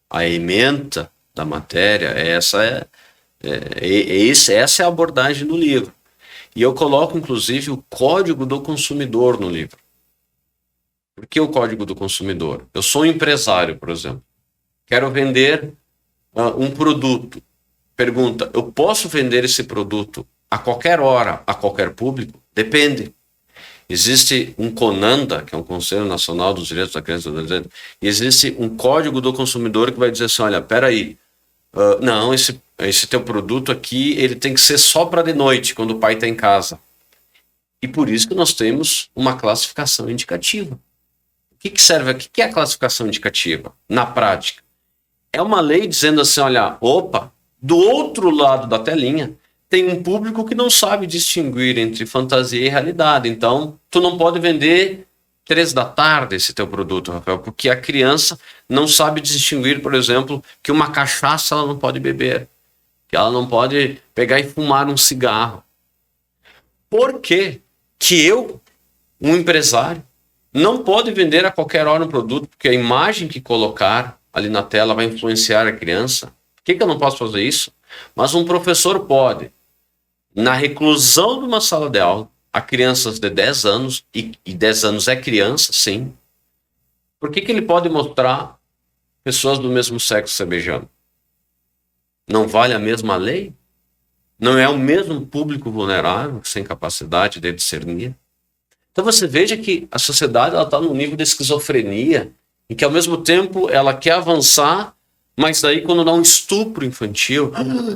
à ementa da matéria. Essa é a abordagem do livro. E eu coloco, inclusive, o Código do Consumidor no livro. Por que o Código do Consumidor? Eu sou um empresário, por exemplo. Quero vender um produto. Pergunta, eu posso vender esse produto a qualquer hora, a qualquer público? Depende. Existe um CONANDA, que é um Conselho Nacional dos Direitos da Criança e do Adolescente, e existe um Código do Consumidor que vai dizer assim, olha, peraí, não, esse teu produto aqui, ele tem que ser só para de noite, quando o pai está em casa. E por isso que nós temos uma classificação indicativa. O que serve? O que é a classificação indicativa? Na prática, é uma lei dizendo assim, olha, opa, do outro lado da telinha, tem um público que não sabe distinguir entre fantasia e realidade. Então, tu não pode vender 3 da tarde esse teu produto, Rafael, porque a criança não sabe distinguir, por exemplo, que uma cachaça ela não pode beber, que ela não pode pegar e fumar um cigarro. Por que eu, um empresário, não pode vender a qualquer hora um produto, porque a imagem que colocar ali na tela vai influenciar a criança? Por que eu não posso fazer isso? Mas um professor pode. Na reclusão de uma sala de aula, a crianças de 10 anos, e 10 anos é criança, sim. Por que ele pode mostrar pessoas do mesmo sexo se beijando? Não vale a mesma lei? Não é o mesmo público vulnerável, sem capacidade de discernir? Então você veja que a sociedade está num nível de esquizofrenia, em que ao mesmo tempo ela quer avançar, mas daí quando dá um estupro infantil,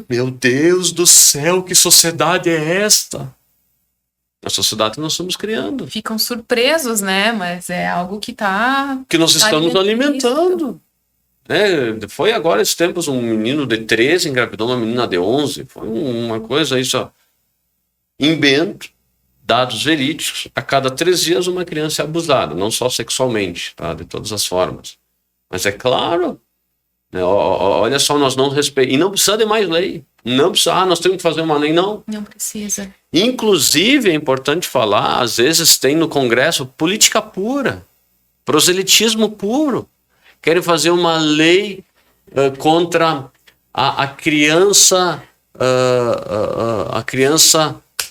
meu Deus do céu, que sociedade é esta? A sociedade que nós estamos criando. Ficam surpresos, né? Mas é algo que que nós estamos alimentando. Foi agora, esses tempos, um menino de 13 engravidou uma menina de 11. Foi uma coisa aí só. Invento, dados verídicos, a cada 3 dias uma criança é abusada, não só sexualmente, tá? De todas as formas. Mas é claro... Olha só, nós não respeitamos. E não precisa de mais lei. Não precisa, nós temos que fazer uma lei, não. Não precisa. Inclusive, é importante falar, às vezes tem no Congresso política pura, proselitismo puro. Querem fazer uma lei contra a criança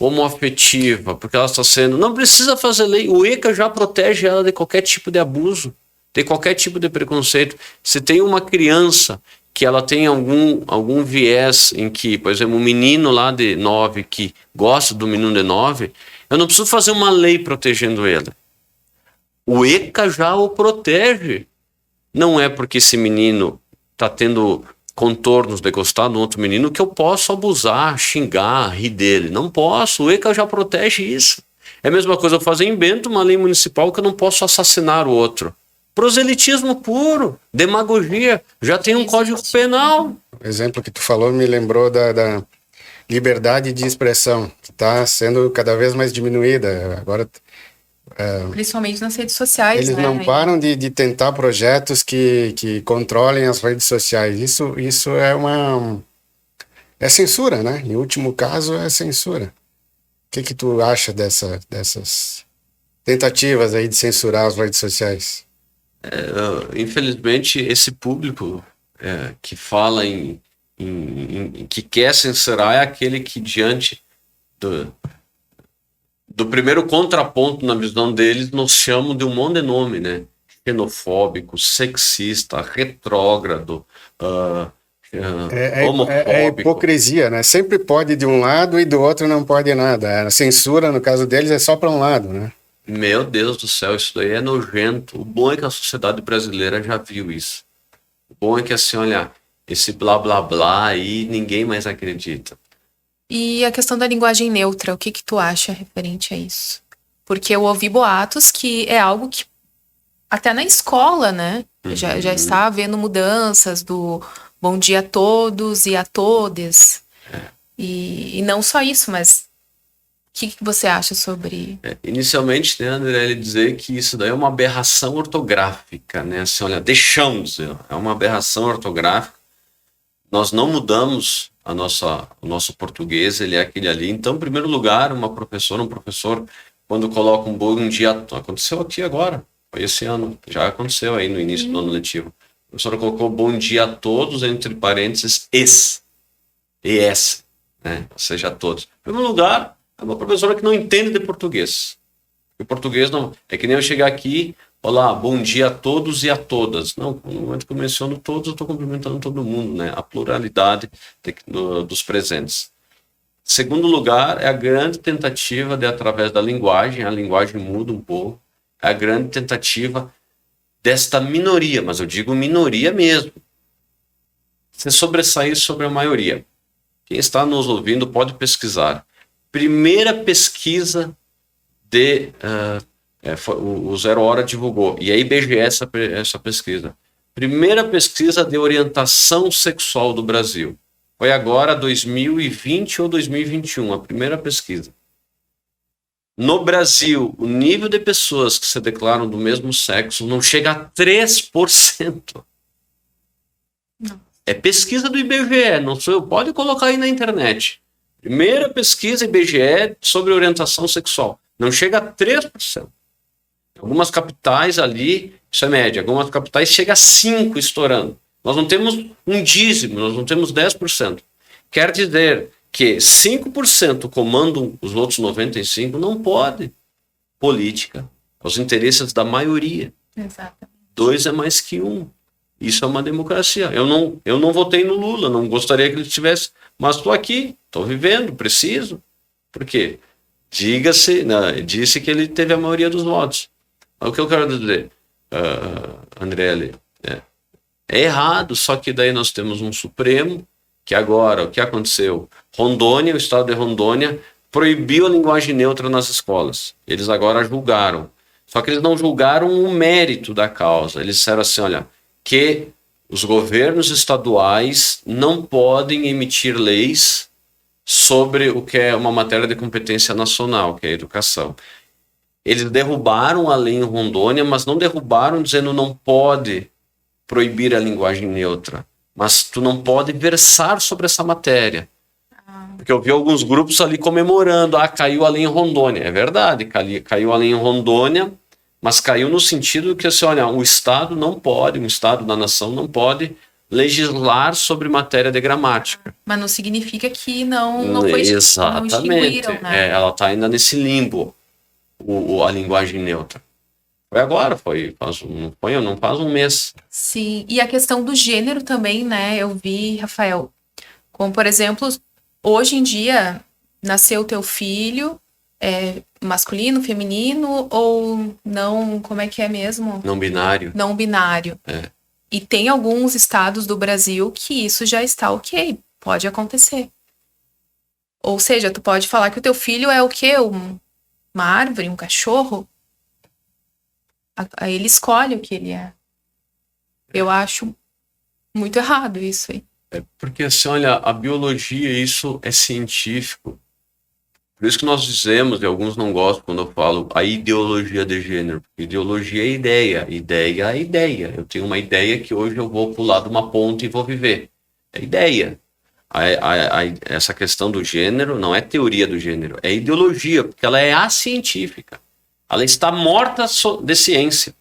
homoafetiva, porque ela está sendo... Não precisa fazer lei, o ECA já protege ela de qualquer tipo de abuso, de qualquer tipo de preconceito. Se tem uma criança que ela tem algum viés em que, por exemplo, um menino lá de 9 que gosta do menino de 9, eu não preciso fazer uma lei protegendo ele. O ECA já o protege. Não é porque esse menino está tendo contornos de gostar do outro menino que eu posso abusar, xingar, rir dele. Não posso, o ECA já protege isso. É a mesma coisa eu fazer em Bento uma lei municipal que eu não posso assassinar o outro. Proselitismo puro, demagogia, já tem um código penal. O exemplo que tu falou me lembrou da liberdade de expressão, que está sendo cada vez mais diminuída. Agora, principalmente nas redes sociais, eles não param de tentar projetos que controlem as redes sociais. Isso é censura, né? Em último caso, é censura. O que tu acha dessas tentativas aí de censurar as redes sociais? Infelizmente, esse público que fala que quer censurar é aquele que, diante do primeiro contraponto na visão deles, nos chamam de um monte de nome, né? Xenofóbico, sexista, retrógrado, homofóbico. É hipocrisia, né? Sempre pode de um lado e do outro não pode nada. A censura, no caso deles, é só para um lado, né? Meu Deus do céu, isso daí é nojento. O bom é que a sociedade brasileira já viu isso. O bom é que, assim, olha, esse blá blá blá aí ninguém mais acredita. E a questão da linguagem neutra, o que tu acha referente a isso? Porque eu ouvi boatos que é algo que até na escola, né? Já está havendo mudanças do bom dia a todos e a todes. E não só isso, mas o que você acha sobre... Inicialmente, né, André, ele dizer que isso daí é uma aberração ortográfica, né? Assim, olha, deixamos, é uma aberração ortográfica. Nós não mudamos o nosso português, ele é aquele ali. Então, em primeiro lugar, um professor, quando coloca um bom dia... Aconteceu aqui agora, foi esse ano, já aconteceu aí no início do ano letivo. A professora colocou bom dia a todos, entre parênteses, ES, né? Ou seja, a todos. Em primeiro lugar, é uma professora que não entende de português. O português não... É que nem eu chegar aqui, olá, bom dia a todos e a todas. Não, no momento que eu menciono todos, eu estou cumprimentando todo mundo, né? A pluralidade dos presentes. Segundo lugar, é a grande tentativa de, através da linguagem, a linguagem muda um pouco, é a grande tentativa desta minoria, mas eu digo minoria mesmo, se sobressair sobre a maioria. Quem está nos ouvindo pode pesquisar. Primeira pesquisa o Zero Hora divulgou, e a IBGE essa pesquisa. Primeira pesquisa de orientação sexual do Brasil. Foi agora 2020 ou 2021, a primeira pesquisa. No Brasil, o nível de pessoas que se declaram do mesmo sexo não chega a 3%. Não. É pesquisa do IBGE, não sou eu. Pode colocar aí na internet. Primeira pesquisa IBGE sobre orientação sexual. Não chega a 3%. Algumas capitais ali, isso é média, algumas capitais chega a 5% estourando. Nós não temos um dízimo, nós não temos 10%. Quer dizer que 5% comandam os outros 95%, não pode. Política, os interesses da maioria. Exatamente. 2 é mais que 1. Isso é uma democracia. Eu não votei no Lula, não gostaria que ele tivesse, mas estou aqui, estou vivendo, preciso. Por quê? Disse que ele teve a maioria dos votos. O que eu quero dizer, André, é errado, só que daí nós temos um Supremo, que agora, o que aconteceu? Rondônia, o estado de Rondônia, proibiu a linguagem neutra nas escolas. Eles agora julgaram. Só que eles não julgaram o mérito da causa. Eles disseram assim, olha, que os governos estaduais não podem emitir leis sobre o que é uma matéria de competência nacional, que é a educação. Eles derrubaram a lei em Rondônia, mas não derrubaram dizendo não pode proibir a linguagem neutra, mas tu não pode versar sobre essa matéria. Porque eu vi alguns grupos ali comemorando, caiu a lei em Rondônia. É verdade, caiu a lei em Rondônia, Mas caiu no sentido que, assim, olha, o Estado não pode, um Estado da nação não pode legislar sobre matéria de gramática. Mas não significa que não foi, Exatamente. não extinguiram, né? Ela está ainda nesse limbo, a linguagem neutra. Foi agora, não faz um mês. Sim, e a questão do gênero também, né? Eu vi, Rafael, como, por exemplo, hoje em dia, nasceu teu filho, masculino, feminino, ou não, como é que é mesmo? Não binário. Não binário. E tem alguns estados do Brasil que isso já está ok, pode acontecer. Ou seja, tu pode falar que o teu filho é o quê? Uma árvore, um cachorro? Aí ele escolhe o que ele é. Eu acho muito errado isso aí. Porque, assim, olha, a biologia, isso é científico. Por isso que nós dizemos, e alguns não gostam quando eu falo a ideologia de gênero. Porque ideologia é ideia. Ideia é ideia. Eu tenho uma ideia que hoje eu vou pular de uma ponte e vou viver. É ideia. Essa questão do gênero não é teoria do gênero, é ideologia, porque ela é acientífica. Ela está morta de ciência.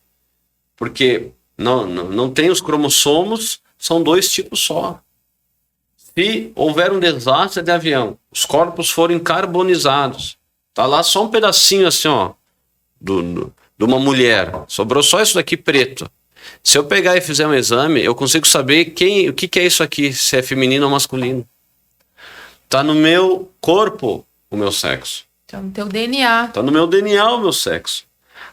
Porque não tem os cromossomos, são 2 tipos só. Se houver um desastre de avião, os corpos forem carbonizados, tá lá só um pedacinho assim, ó, de uma mulher, sobrou só isso daqui preto. Se eu pegar e fizer um exame, eu consigo saber o que é isso aqui, se é feminino ou masculino. Tá no meu corpo o meu sexo. Tá no teu DNA. Tá no meu DNA o meu sexo.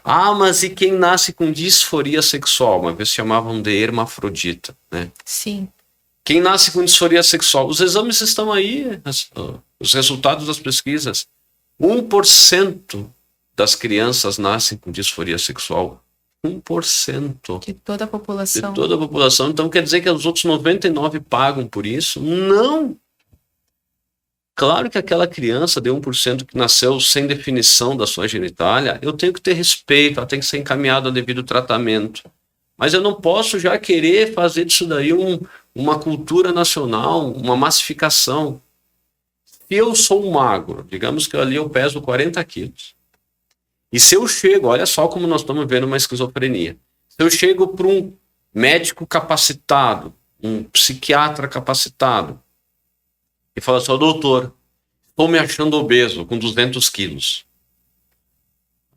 Ah, mas e quem nasce com disforia sexual? Uma vez chamavam de hermafrodita, né? Sim. Quem nasce com disforia sexual? Os exames estão aí, os resultados das pesquisas. 1% das crianças nascem com disforia sexual. 1%. De toda a população. De toda a população. Então quer dizer que os outros 99% pagam por isso? Não! Claro que aquela criança de 1% que nasceu sem definição da sua genitália, eu tenho que ter respeito, ela tem que ser encaminhada ao devido tratamento. Mas eu não posso já querer fazer disso daí uma cultura nacional, uma massificação. Se eu sou magro, digamos que ali eu peso 40 quilos. E se eu chego, olha só como nós estamos vendo uma esquizofrenia. Se eu chego para um médico capacitado, um psiquiatra capacitado, e fala assim, doutor, estou me achando obeso, com 200 quilos.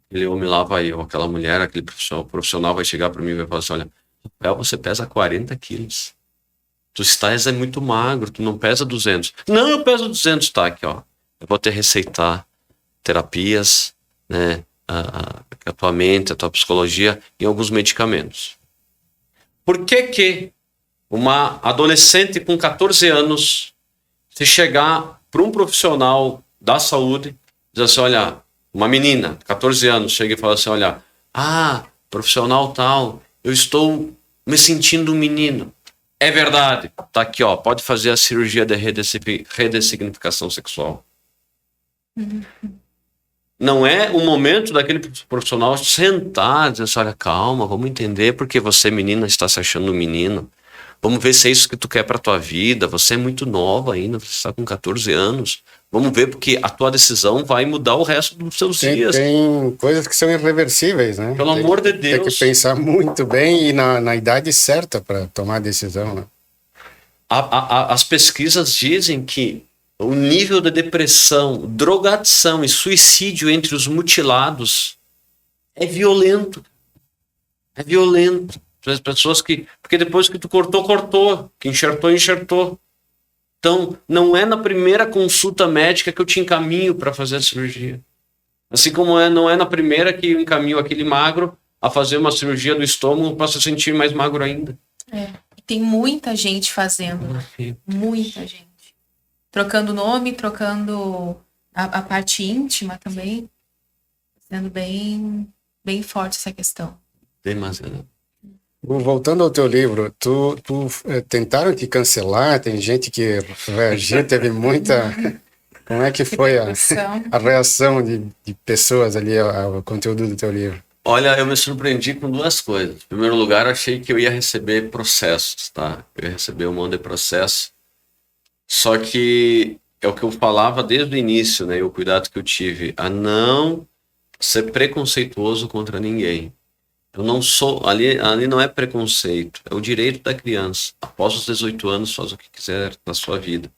Aquele homem lá vai, ou aquela mulher, aquele profissional vai chegar para mim e vai falar assim, olha, Rafael, você pesa 40 quilos. Tu estás muito magro, tu não pesa 200. Não, eu peso 200, tá aqui, ó. Eu vou te receitar terapias, né, a tua mente, a tua psicologia e alguns medicamentos. Por que uma adolescente com 14 anos, se chegar para um profissional da saúde, diz assim, olha, uma menina, 14 anos, chega e fala assim, olha, profissional tal, eu estou me sentindo um menino. É verdade, tá aqui, ó, pode fazer a cirurgia de redessignificação sexual. Não é o momento daquele profissional sentar e dizer assim, olha, calma, vamos entender porque você, menina, está se achando um menino. Vamos ver se é isso que tu quer para tua vida. Você é muito nova ainda, você está com 14 anos. Vamos ver porque a tua decisão vai mudar o resto dos seus dias. Tem coisas que são irreversíveis, né? Pelo amor de Deus. Tem que pensar muito bem e na idade certa para tomar a decisão, né? As pesquisas dizem que o nível de depressão, drogadição e suicídio entre os mutilados é violento. É violento. As pessoas porque depois que tu cortou, que enxertou. Então, não é na primeira consulta médica que eu te encaminho para fazer a cirurgia. Assim como não é na primeira que eu encaminho aquele magro a fazer uma cirurgia do estômago para se sentir mais magro ainda. Tem muita gente fazendo. Muita gente. Trocando nome, trocando a parte íntima também. Sendo bem, bem forte essa questão. Demasiado. Voltando ao teu livro, tentaram te cancelar, tem gente que reagiu, teve muita... Como é que foi a reação de pessoas ali ao conteúdo do teu livro? Olha, eu me surpreendi com 2 coisas. Em primeiro lugar, achei que eu ia receber processos, tá? Eu ia receber um monte de processo. Só que é o que eu falava desde o início, né? E o cuidado que eu tive a não ser preconceituoso contra ninguém. Eu não sou, ali não é preconceito, é o direito da criança. Após os 18 anos, faz o que quiser na sua vida.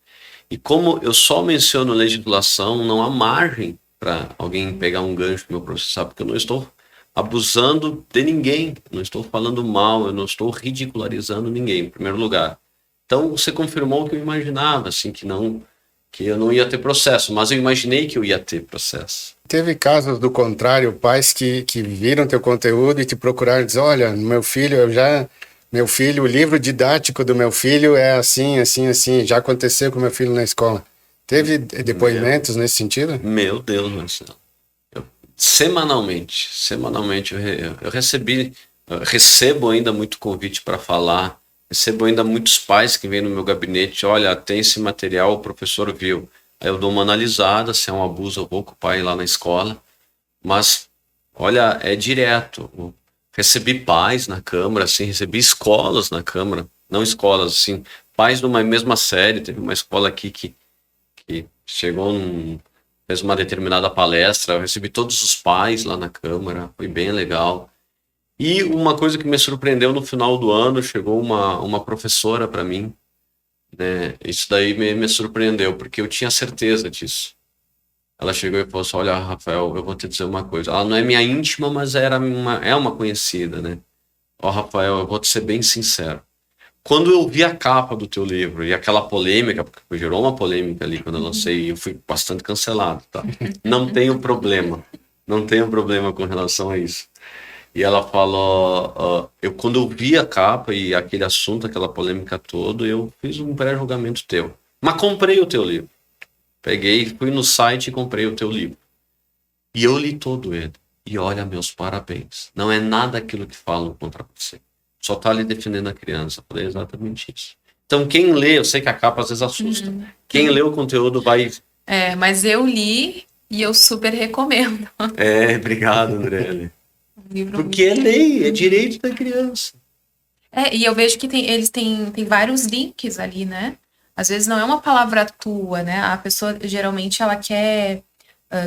E como eu só menciono legislação, não há margem para alguém pegar um gancho no meu processo, porque eu não estou abusando de ninguém, não estou falando mal, eu não estou ridicularizando ninguém, em primeiro lugar. Então, você confirmou o que eu imaginava, assim, que eu não ia ter processo, mas eu imaginei que eu ia ter processo. Teve casos do contrário, pais que viram teu conteúdo e te procuraram e diziam, olha, meu filho, o livro didático do meu filho é assim, assim, assim, já aconteceu com meu filho na escola. Teve depoimentos nesse sentido? Meu Deus, Marcelo. Semanalmente eu recebo ainda muito convite para falar, recebo ainda muitos pais que vêm no meu gabinete, olha, tem esse material, o professor viu. Aí eu dou uma analisada, se é um abuso eu vou com o pai lá na escola, mas, olha, é direto. Eu recebi pais na Câmara, assim, recebi escolas na Câmara, não escolas, assim, pais de uma mesma série, teve uma escola aqui que chegou fez uma determinada palestra, eu recebi todos os pais lá na Câmara, foi bem legal. E uma coisa que me surpreendeu no final do ano, chegou uma professora para mim, né? Isso daí me surpreendeu, porque eu tinha certeza disso. Ela chegou e falou assim, olha, Rafael, eu vou te dizer uma coisa. Ela não é minha íntima, mas é uma conhecida, né? Ó, Rafael, eu vou te ser bem sincero. Quando eu vi a capa do teu livro e aquela polêmica, porque gerou uma polêmica ali quando eu lancei, eu fui bastante cancelado, tá? Não tenho problema com relação a isso. E ela falou, quando eu vi a capa e aquele assunto, aquela polêmica toda, eu fiz um pré-julgamento teu. Mas comprei o teu livro. Peguei, fui no site e comprei o teu livro. E eu li todo ele. E olha, meus parabéns. Não é nada aquilo que falam contra você. Só tá ali defendendo a criança. Eu falei exatamente isso. Então, quem lê, eu sei que a capa às vezes assusta. Quem lê o conteúdo vai... Mas eu li e eu super recomendo. Obrigado, André. Porque é lei, é direito da criança. E eu vejo que eles têm vários links ali, né? Às vezes não é uma palavra tua, né? A pessoa, geralmente, ela quer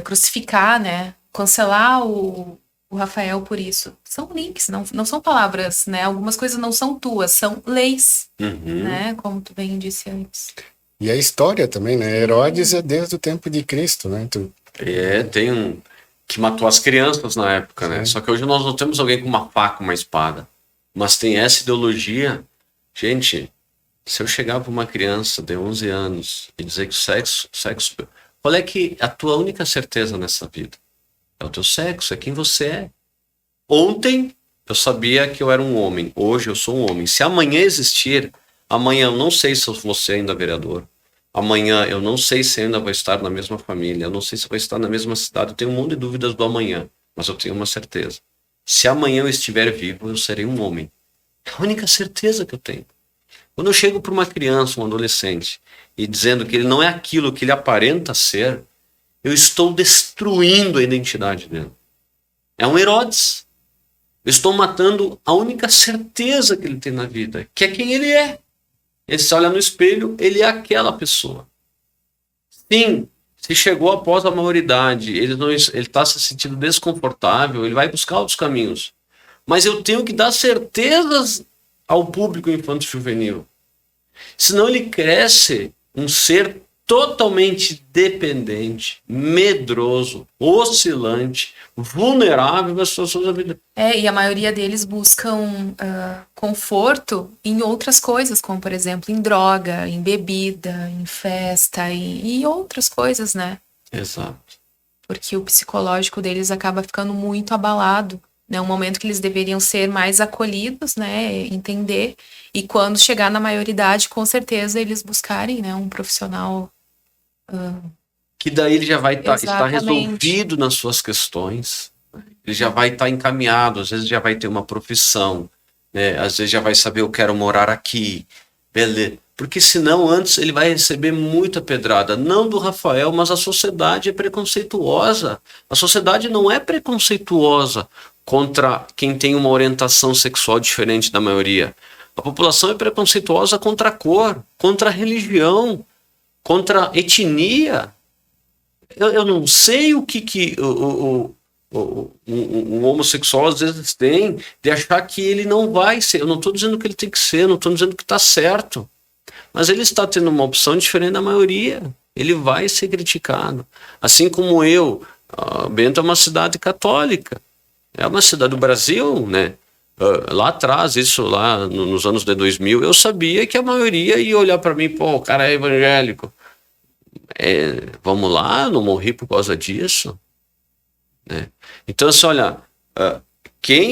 crucificar, né? Cancelar o Rafael por isso. São links, não são palavras, né? Algumas coisas não são tuas, são leis, né? Como tu bem disse antes. E a história também, né? Herodes é desde o tempo de Cristo, né? Tem um que matou as crianças na época, né? Só que hoje nós não temos alguém com uma faca, uma espada. Mas tem essa ideologia. Gente, se eu chegar para uma criança de 11 anos e dizer que sexo... Qual é que a tua única certeza nessa vida? É o teu sexo, é quem você é. Ontem eu sabia que eu era um homem, hoje eu sou um homem. Se amanhã existir, amanhã eu não sei se eu vou ser ainda vereador. Amanhã eu não sei se ainda vou estar na mesma família, eu não sei se vou estar na mesma cidade. Eu tenho um monte de dúvidas do amanhã, mas eu tenho uma certeza. Se amanhã eu estiver vivo, eu serei um homem. É a única certeza que eu tenho. Quando eu chego para uma criança, um adolescente, e dizendo que ele não é aquilo que ele aparenta ser, eu estou destruindo a identidade dele. É um Herodes. Eu estou matando a única certeza que ele tem na vida, que é quem ele é. Ele se olha no espelho, ele é aquela pessoa. Sim, se chegou após a maioridade, ele está se sentindo desconfortável, ele vai buscar outros caminhos. Mas eu tenho que dar certezas ao público infanto-juvenil. Senão ele cresce um ser totalmente dependente, medroso, oscilante, vulnerável às situações da vida. E a maioria deles buscam conforto em outras coisas, como, por exemplo, em droga, em bebida, em festa e outras coisas, né? Exato. Porque o psicológico deles acaba ficando muito abalado. É um momento que eles deveriam ser mais acolhidos, né? Entender. E quando chegar na maioridade, com certeza eles buscarem, né, um profissional... que daí ele já vai estar resolvido nas suas questões, ele já vai estar encaminhado, às vezes já vai ter uma profissão, né? Às vezes já vai saber, eu quero morar aqui, beleza. Porque senão antes ele vai receber muita pedrada, não do Rafael, mas a sociedade é preconceituosa. A sociedade não é preconceituosa contra quem tem uma orientação sexual diferente da maioria. A população é preconceituosa contra a cor, contra a religião, contra a etnia. Eu não sei o que um homossexual às vezes tem de achar que ele não vai ser. Eu não estou dizendo que ele tem que ser, não estou dizendo que está certo. Mas ele está tendo uma opção diferente da maioria. Ele vai ser criticado. Assim como Bento é uma cidade católica. É uma cidade do Brasil, né? Lá atrás, isso lá nos anos de 2000, eu sabia que a maioria ia olhar para mim, pô, o cara é evangélico. Vamos lá, não morri por causa disso. Né? Então, assim, olha,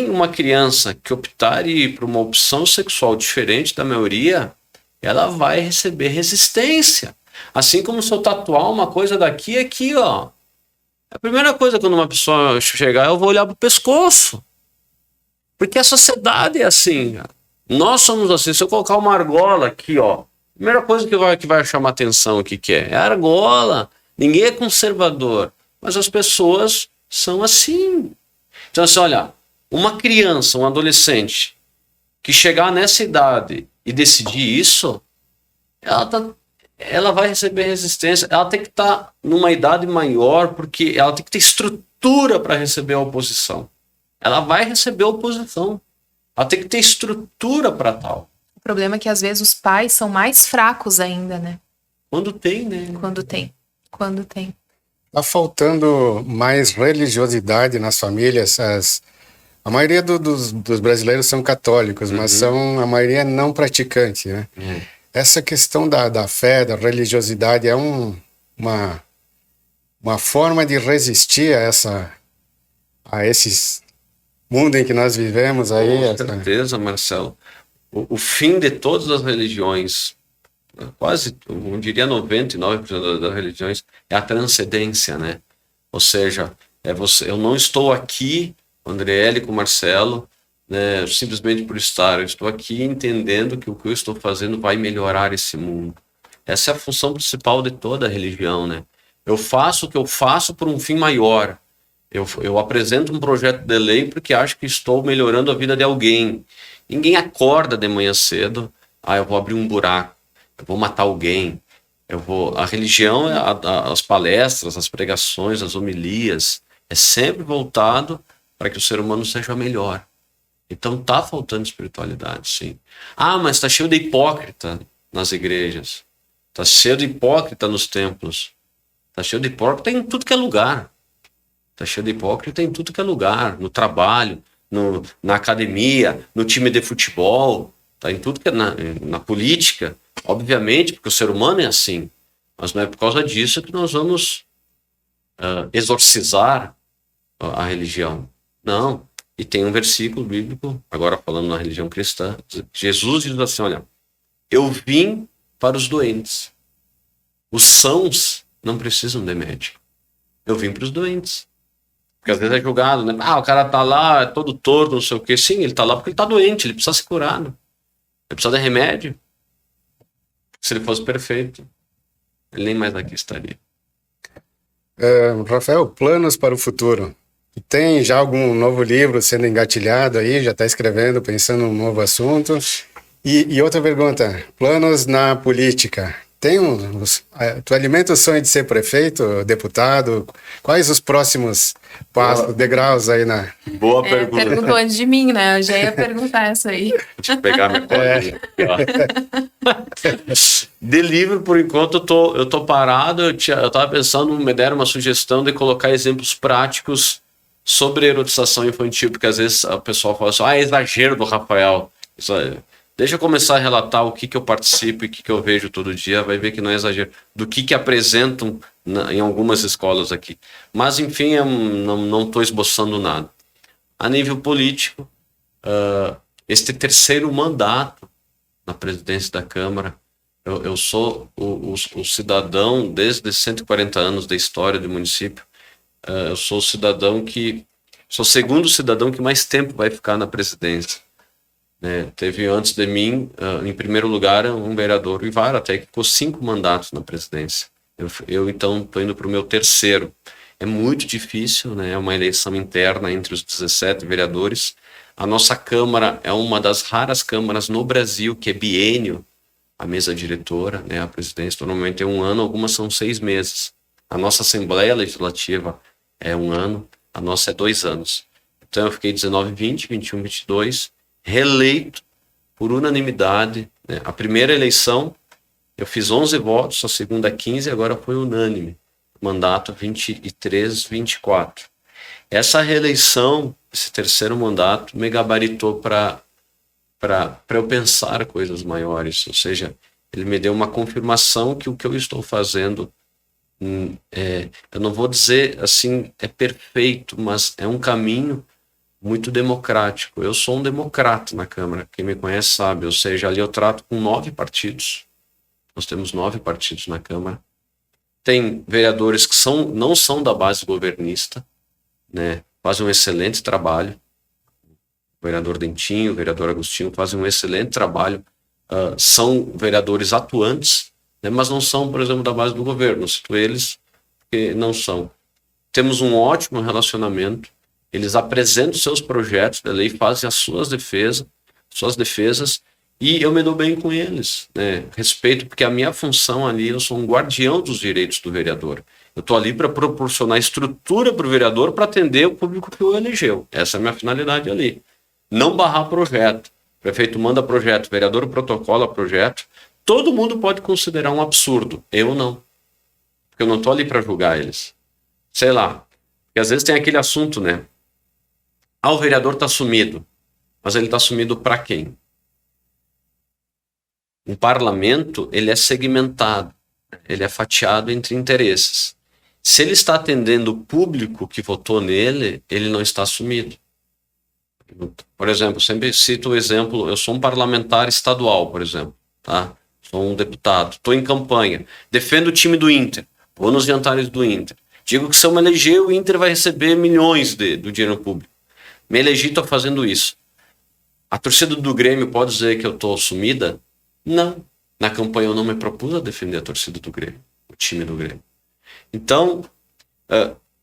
uma criança que optar por uma opção sexual diferente da maioria, ela vai receber resistência. Assim como se eu tatuar uma coisa daqui, aqui, ó. A primeira coisa quando uma pessoa chegar, eu vou olhar pro pescoço. Porque a sociedade é assim. Cara. Nós somos assim. Se eu colocar uma argola aqui, ó. A primeira coisa que vai chamar atenção aqui é a argola. Ninguém é conservador. Mas as pessoas são assim. Então, assim, olha, uma criança, um adolescente que chegar nessa idade e decidir isso, ela vai receber resistência. Ela tem que estar numa idade maior, porque ela tem que ter estrutura para receber a oposição. Ela vai receber a oposição. Ela tem que ter estrutura para tal. O problema é que às vezes os pais são mais fracos ainda, né? Quando tem, né? Quando tem. Tá faltando mais religiosidade nas famílias. A maioria dos brasileiros são católicos, mas são a maioria não praticante, né? Essa questão da fé, da religiosidade é uma forma de resistir a esse mundo em que nós vivemos aí. Com certeza, Marcelo. O fim de todas as religiões, quase, eu diria 99% das religiões, é a transcendência, né? Ou seja, eu não estou aqui, Andriele, com Marcelo, né, simplesmente por estar. Eu estou aqui entendendo que o que eu estou fazendo vai melhorar esse mundo. Essa é a função principal de toda religião, né? Eu faço o que eu faço por um fim maior. Eu apresento um projeto de lei porque acho que estou melhorando a vida de alguém. Ninguém acorda de manhã cedo, eu vou abrir um buraco, eu vou matar alguém. A religião, as palestras, as pregações, as homilias, é sempre voltado para que o ser humano seja melhor. Então tá faltando espiritualidade, sim. Mas tá cheio de hipócrita nas igrejas. Tá cheio de hipócrita nos templos. Tá cheio de hipócrita em tudo que é lugar. Tá cheio de hipócrita em tudo que é lugar. No trabalho, na academia, no time de futebol. Tá em tudo que é na política. Obviamente, porque o ser humano é assim. Mas não é por causa disso que nós vamos exorcizar a religião. Não. E tem um versículo bíblico, agora falando na religião cristã, Jesus diz assim, olha, eu vim para os doentes. Os sãos não precisam de médico. Eu vim para os doentes. Porque às vezes é julgado, né? O cara tá lá, é todo torto, não sei o quê. Sim, ele tá lá porque ele tá doente, ele precisa ser curado. Ele precisa de remédio. Se ele fosse perfeito, ele nem mais aqui estaria. Rafael, planos para o futuro? Tem já algum novo livro sendo engatilhado aí? Já está escrevendo, pensando num novo assunto? E outra pergunta, planos na política? Tu alimenta o sonho de ser prefeito, deputado? Quais os próximos passos, degraus aí na... Boa pergunta. Perguntou antes de mim, né? Eu já ia perguntar essa aí. Deixa eu pegar minha colinha. De livro, por enquanto, eu tô parado. Eu estava pensando, me deram uma sugestão de colocar exemplos práticos sobre erotização infantil, porque às vezes o pessoal fala assim, é exagero do Rafael. Deixa eu começar a relatar o que eu participo e o que eu vejo todo dia, vai ver que não é exagero. Do que apresentam em algumas escolas aqui. Mas, enfim, eu não estou esboçando nada. A nível político, este terceiro mandato na presidência da Câmara, eu sou o cidadão, desde 140 anos da história do município, eu sou o cidadão sou o segundo cidadão que mais tempo vai ficar na presidência. Teve antes de mim, em primeiro lugar, um vereador, o Ivar, até que ficou 5 mandatos na presidência. Eu então, estou indo para o meu terceiro. É muito difícil, né? É uma eleição interna entre os 17 vereadores. A nossa Câmara é uma das raras câmaras no Brasil que é biênio, a mesa diretora, né? A presidência normalmente é 1 ano, algumas são 6 meses. A nossa Assembleia Legislativa é 1 ano. A nossa é 2 anos. Então eu fiquei 19, 20, 21, 22, reeleito por unanimidade, né? A primeira eleição eu fiz 11 votos, a segunda 15, agora foi unânime. Mandato 23, 24. Essa reeleição, esse terceiro mandato, me gabaritou para eu pensar coisas maiores. Ou seja, ele me deu uma confirmação que o que eu estou fazendo, eu não vou dizer assim, é perfeito, mas é um caminho muito democrático. Eu sou um democrata na Câmara, quem me conhece sabe. Ou seja, ali eu trato com 9 partidos. Nós temos 9 partidos na Câmara. Tem vereadores que não são da base governista, né? Fazem um excelente trabalho. O vereador Dentinho, o vereador Agostinho fazem um excelente trabalho. São vereadores atuantes, né? Mas não são, por exemplo, da base do governo. Cito eles, porque não são. Temos um ótimo relacionamento. Eles apresentam seus projetos de lei, fazem as suas defesas, e eu me dou bem com eles, né? Respeito, porque a minha função ali, eu sou um guardião dos direitos do vereador. Eu estou ali para proporcionar estrutura para o vereador para atender o público que o elegeu. Essa é a minha finalidade ali. Não barrar projeto. O prefeito manda projeto, o vereador protocola projeto. Todo mundo pode considerar um absurdo. Eu não. Porque eu não estou ali para julgar eles. Sei lá. Porque às vezes tem aquele assunto, né? O vereador está sumido. Mas ele está sumido para quem? Um parlamento, ele é segmentado, ele é fatiado entre interesses. Se ele está atendendo o público que votou nele, ele não está sumido. Por exemplo, sempre cito o exemplo, eu sou um parlamentar estadual, por exemplo, tá? Sou um deputado, estou em campanha, defendo o time do Inter, vou nos jantares do Inter. Digo que se eu me eleger, o Inter vai receber milhões do dinheiro público. Me elegi, estou fazendo isso. A torcida do Grêmio pode dizer que eu estou sumida? Não. Na campanha eu não me propus a defender a torcida do Grêmio, o time do Grêmio. Então,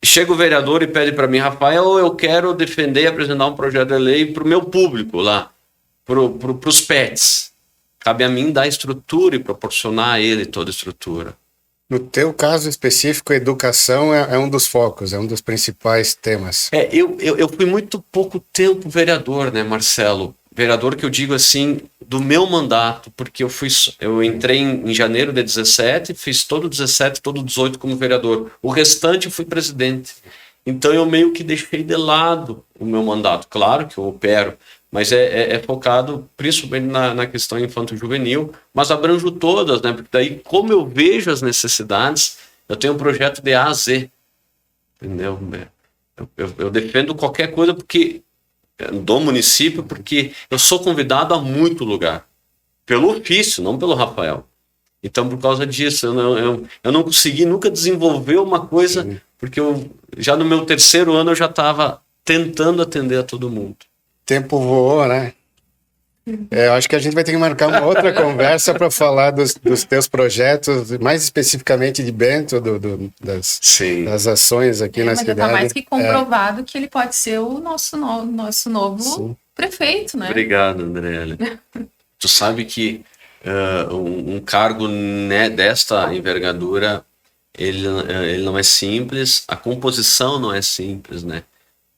chega o vereador e pede para mim, Rafael, eu quero defender e apresentar um projeto de lei para o meu público lá, para os pets. Cabe a mim dar estrutura e proporcionar a ele toda a estrutura. No teu caso específico, a educação é um dos focos, é um dos principais temas. Eu fui muito pouco tempo vereador, né, Marcelo? Vereador que eu digo assim, do meu mandato, porque eu entrei em janeiro de 17, fiz todo 17, todo 18 como vereador. O restante eu fui presidente. Então eu meio que deixei de lado o meu mandato. Claro que eu opero, mas é focado principalmente na questão infanto-juvenil, mas abranjo todas, né? Porque daí, como eu vejo as necessidades, eu tenho um projeto de A a Z. Entendeu? Eu defendo qualquer coisa do município, porque eu sou convidado a muito lugar. Pelo ofício, não pelo Rafael. Então, por causa disso, eu não consegui nunca desenvolver uma coisa, sim, porque já no meu 3º ano eu já estava tentando atender a todo mundo. Tempo voou, né? Eu acho que a gente vai ter que marcar uma outra conversa para falar dos teus projetos, mais especificamente de Bento, das ações aqui na cidade. Mas está mais que comprovado que ele pode ser o nosso novo sim, prefeito, né? Obrigado, Andrélia. Tu sabe que um cargo, né, desta envergadura, ele não é simples, a composição não é simples, né?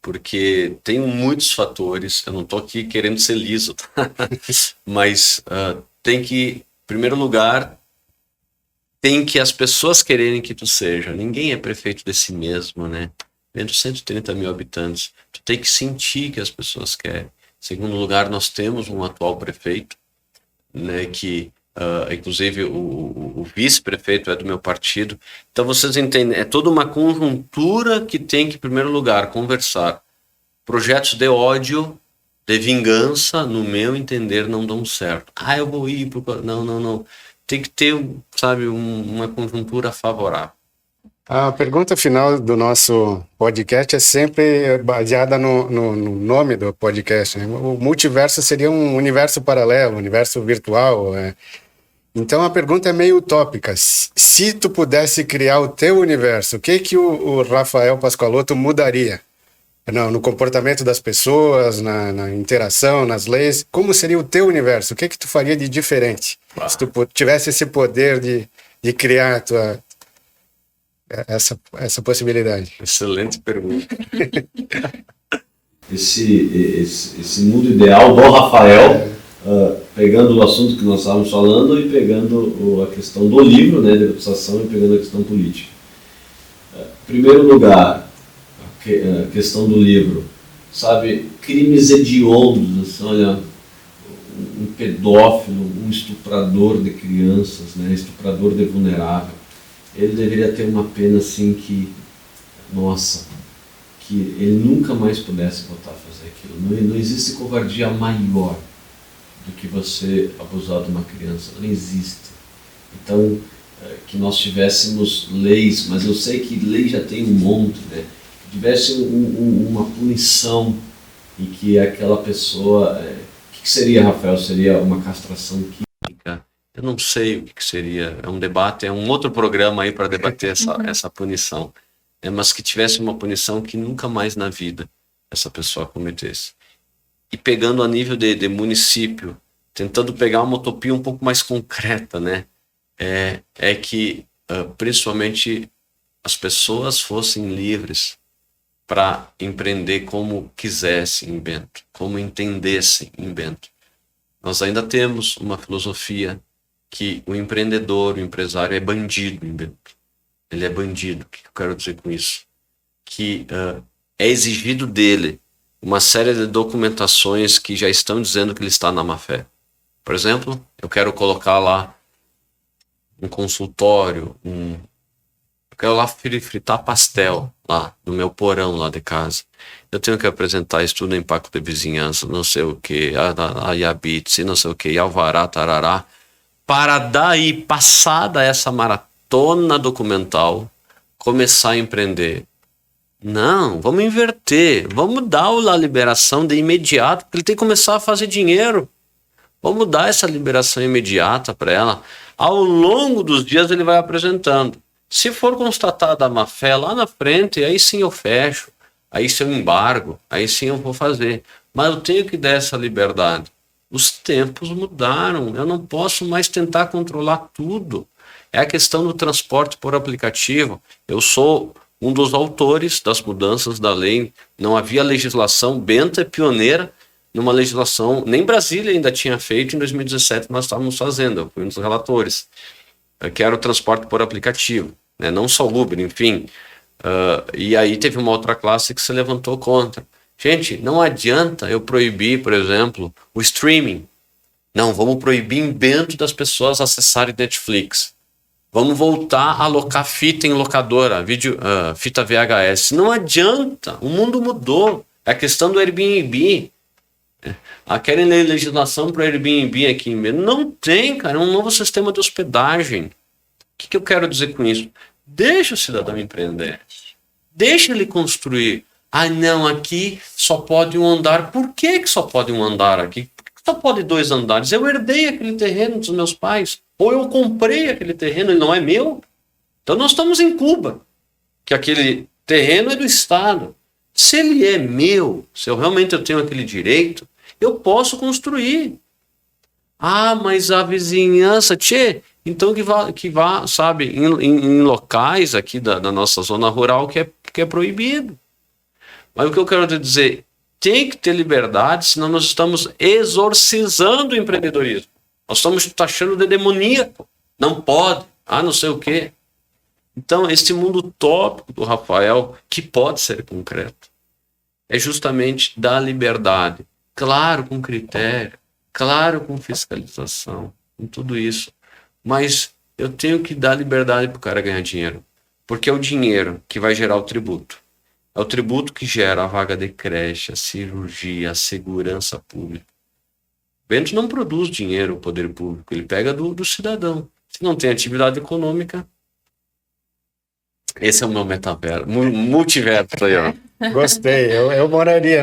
Porque tem muitos fatores, eu não estou aqui querendo ser liso, tá? Mas tem que, em primeiro lugar, tem que as pessoas quererem que tu seja. Ninguém é prefeito de si mesmo, né? Tendo 130 mil habitantes, tu tem que sentir que as pessoas querem. Em segundo lugar, nós temos um atual prefeito, né, que inclusive o vice-prefeito é do meu partido. Então vocês entendem, é toda uma conjuntura que tem que, em primeiro lugar, conversar. Projetos de ódio, de vingança, no meu entender, não dão certo. Eu vou ir pro... Não. Tem que ter, sabe, uma conjuntura favorável. A pergunta final do nosso podcast é sempre baseada no nome do podcast, né? O multiverso seria um universo paralelo, um universo virtual. Então a pergunta é meio utópica. Se tu pudesse criar o teu universo, o que o Rafael Pascoaloto mudaria? No comportamento das pessoas, na interação, nas leis. Como seria o teu universo? O que tu faria de diferente? Se tu tivesse esse poder de criar a tua... essa possibilidade? Excelente pergunta. Esse mundo ideal do Rafael, pegando o assunto que nós estávamos falando e pegando a questão do livro, né, de ilustração, e pegando a questão política. Em primeiro lugar, a questão do livro, sabe, crimes hediondos, assim, olha, um pedófilo, um estuprador de crianças, né, estuprador de vulnerável, ele deveria ter uma pena assim que, nossa, que ele nunca mais pudesse voltar a fazer aquilo. Não existe covardia maior do que você abusar de uma criança, não existe. Então, que nós tivéssemos leis, mas eu sei que lei já tem um monte, né? Que tivesse uma punição e que aquela pessoa... O que seria, Rafael? Seria uma castração química? Eu não sei o que seria. É um debate, é um outro programa aí para debater essa punição. Mas que tivesse uma punição que nunca mais na vida essa pessoa cometesse. E pegando a nível de município, tentando pegar uma utopia um pouco mais concreta, né? É que principalmente as pessoas fossem livres para empreender como quisessem em Bento, como entendessem em Bento. Nós ainda temos uma filosofia que o empreendedor, o empresário é bandido em Bento. Ele é bandido. O que eu quero dizer com isso? Que é exigido dele uma série de documentações que já estão dizendo que ele está na má-fé. Por exemplo, eu quero colocar lá um consultório, eu quero lá fritar pastel lá no meu porão lá de casa. Eu tenho que apresentar estudo de impacto de vizinhança, não sei o que, a IABITS, não sei o que, alvará, tarará, para daí, passada essa maratona documental, começar a empreender. Não, vamos inverter, vamos dar a liberação de imediato, porque ele tem que começar a fazer dinheiro. Vamos dar essa liberação imediata para ela. Ao longo dos dias ele vai apresentando. Se for constatada a má-fé lá na frente, aí sim eu fecho, aí sim eu embargo, aí sim eu vou fazer. Mas eu tenho que dar essa liberdade. Os tempos mudaram, eu não posso mais tentar controlar tudo. É a questão do transporte por aplicativo. Eu sou um dos autores das mudanças da lei. Não havia legislação, Bento é pioneira numa legislação, nem Brasília ainda tinha feito, em 2017 nós estávamos fazendo, eu fui um dos relatores, que era o transporte por aplicativo, né? Não só o Uber, enfim. E aí teve uma outra classe que se levantou contra. Gente, não adianta eu proibir, por exemplo, o streaming. Não, vamos proibir em Bento das pessoas acessarem Netflix. Vamos voltar a alocar fita em locadora, fita VHS. Não adianta, o mundo mudou. É a questão do Airbnb. Querem legislação para o Airbnb aqui em Bento? Não tem, cara, é um novo sistema de hospedagem. O que eu quero dizer com isso? Deixa o cidadão empreender. Deixa ele construir. Não, aqui só pode um andar. Por que só pode um andar aqui? Por que só pode 2 andares? Eu herdei aquele terreno dos meus pais. Ou eu comprei aquele terreno, ele não é meu. Então nós estamos em Cuba, que aquele terreno é do Estado. Se ele é meu, se eu realmente tenho aquele direito, eu posso construir. Mas a vizinhança, então que vá, sabe, em locais aqui da nossa zona rural que é proibido. Mas o que eu quero dizer, tem que ter liberdade, senão nós estamos exorcizando o empreendedorismo. Nós estamos taxando de demoníaco. Não pode, não sei o quê. Então, esse mundo utópico do Rafael, que pode ser concreto, é justamente dar liberdade. Claro, com critério, claro, com fiscalização, com tudo isso. Mas eu tenho que dar liberdade para o cara ganhar dinheiro. Porque é o dinheiro que vai gerar o tributo. É o tributo que gera a vaga de creche, a cirurgia, a segurança pública. Bento não produz dinheiro, o poder público, ele pega do cidadão. Se não tem atividade econômica, esse é o meu metaverso, multiverso aí, ó. Gostei, eu moraria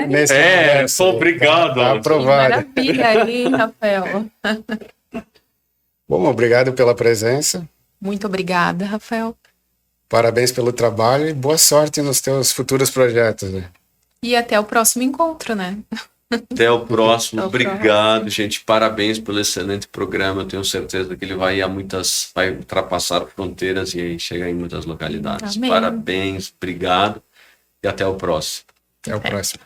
nesse universo. Obrigado. Tá aprovado. Maravilha aí, Rafael. Bom, obrigado pela presença. Muito obrigada, Rafael. Parabéns pelo trabalho e boa sorte nos teus futuros projetos, né? E até o próximo encontro, né? Até o próximo. Até o Obrigado, próximo. gente. Parabéns pelo excelente programa. Eu tenho certeza que ele vai vai ultrapassar fronteiras e chegar em muitas localidades. Amém. Parabéns, obrigado e até o próximo. Até o próximo.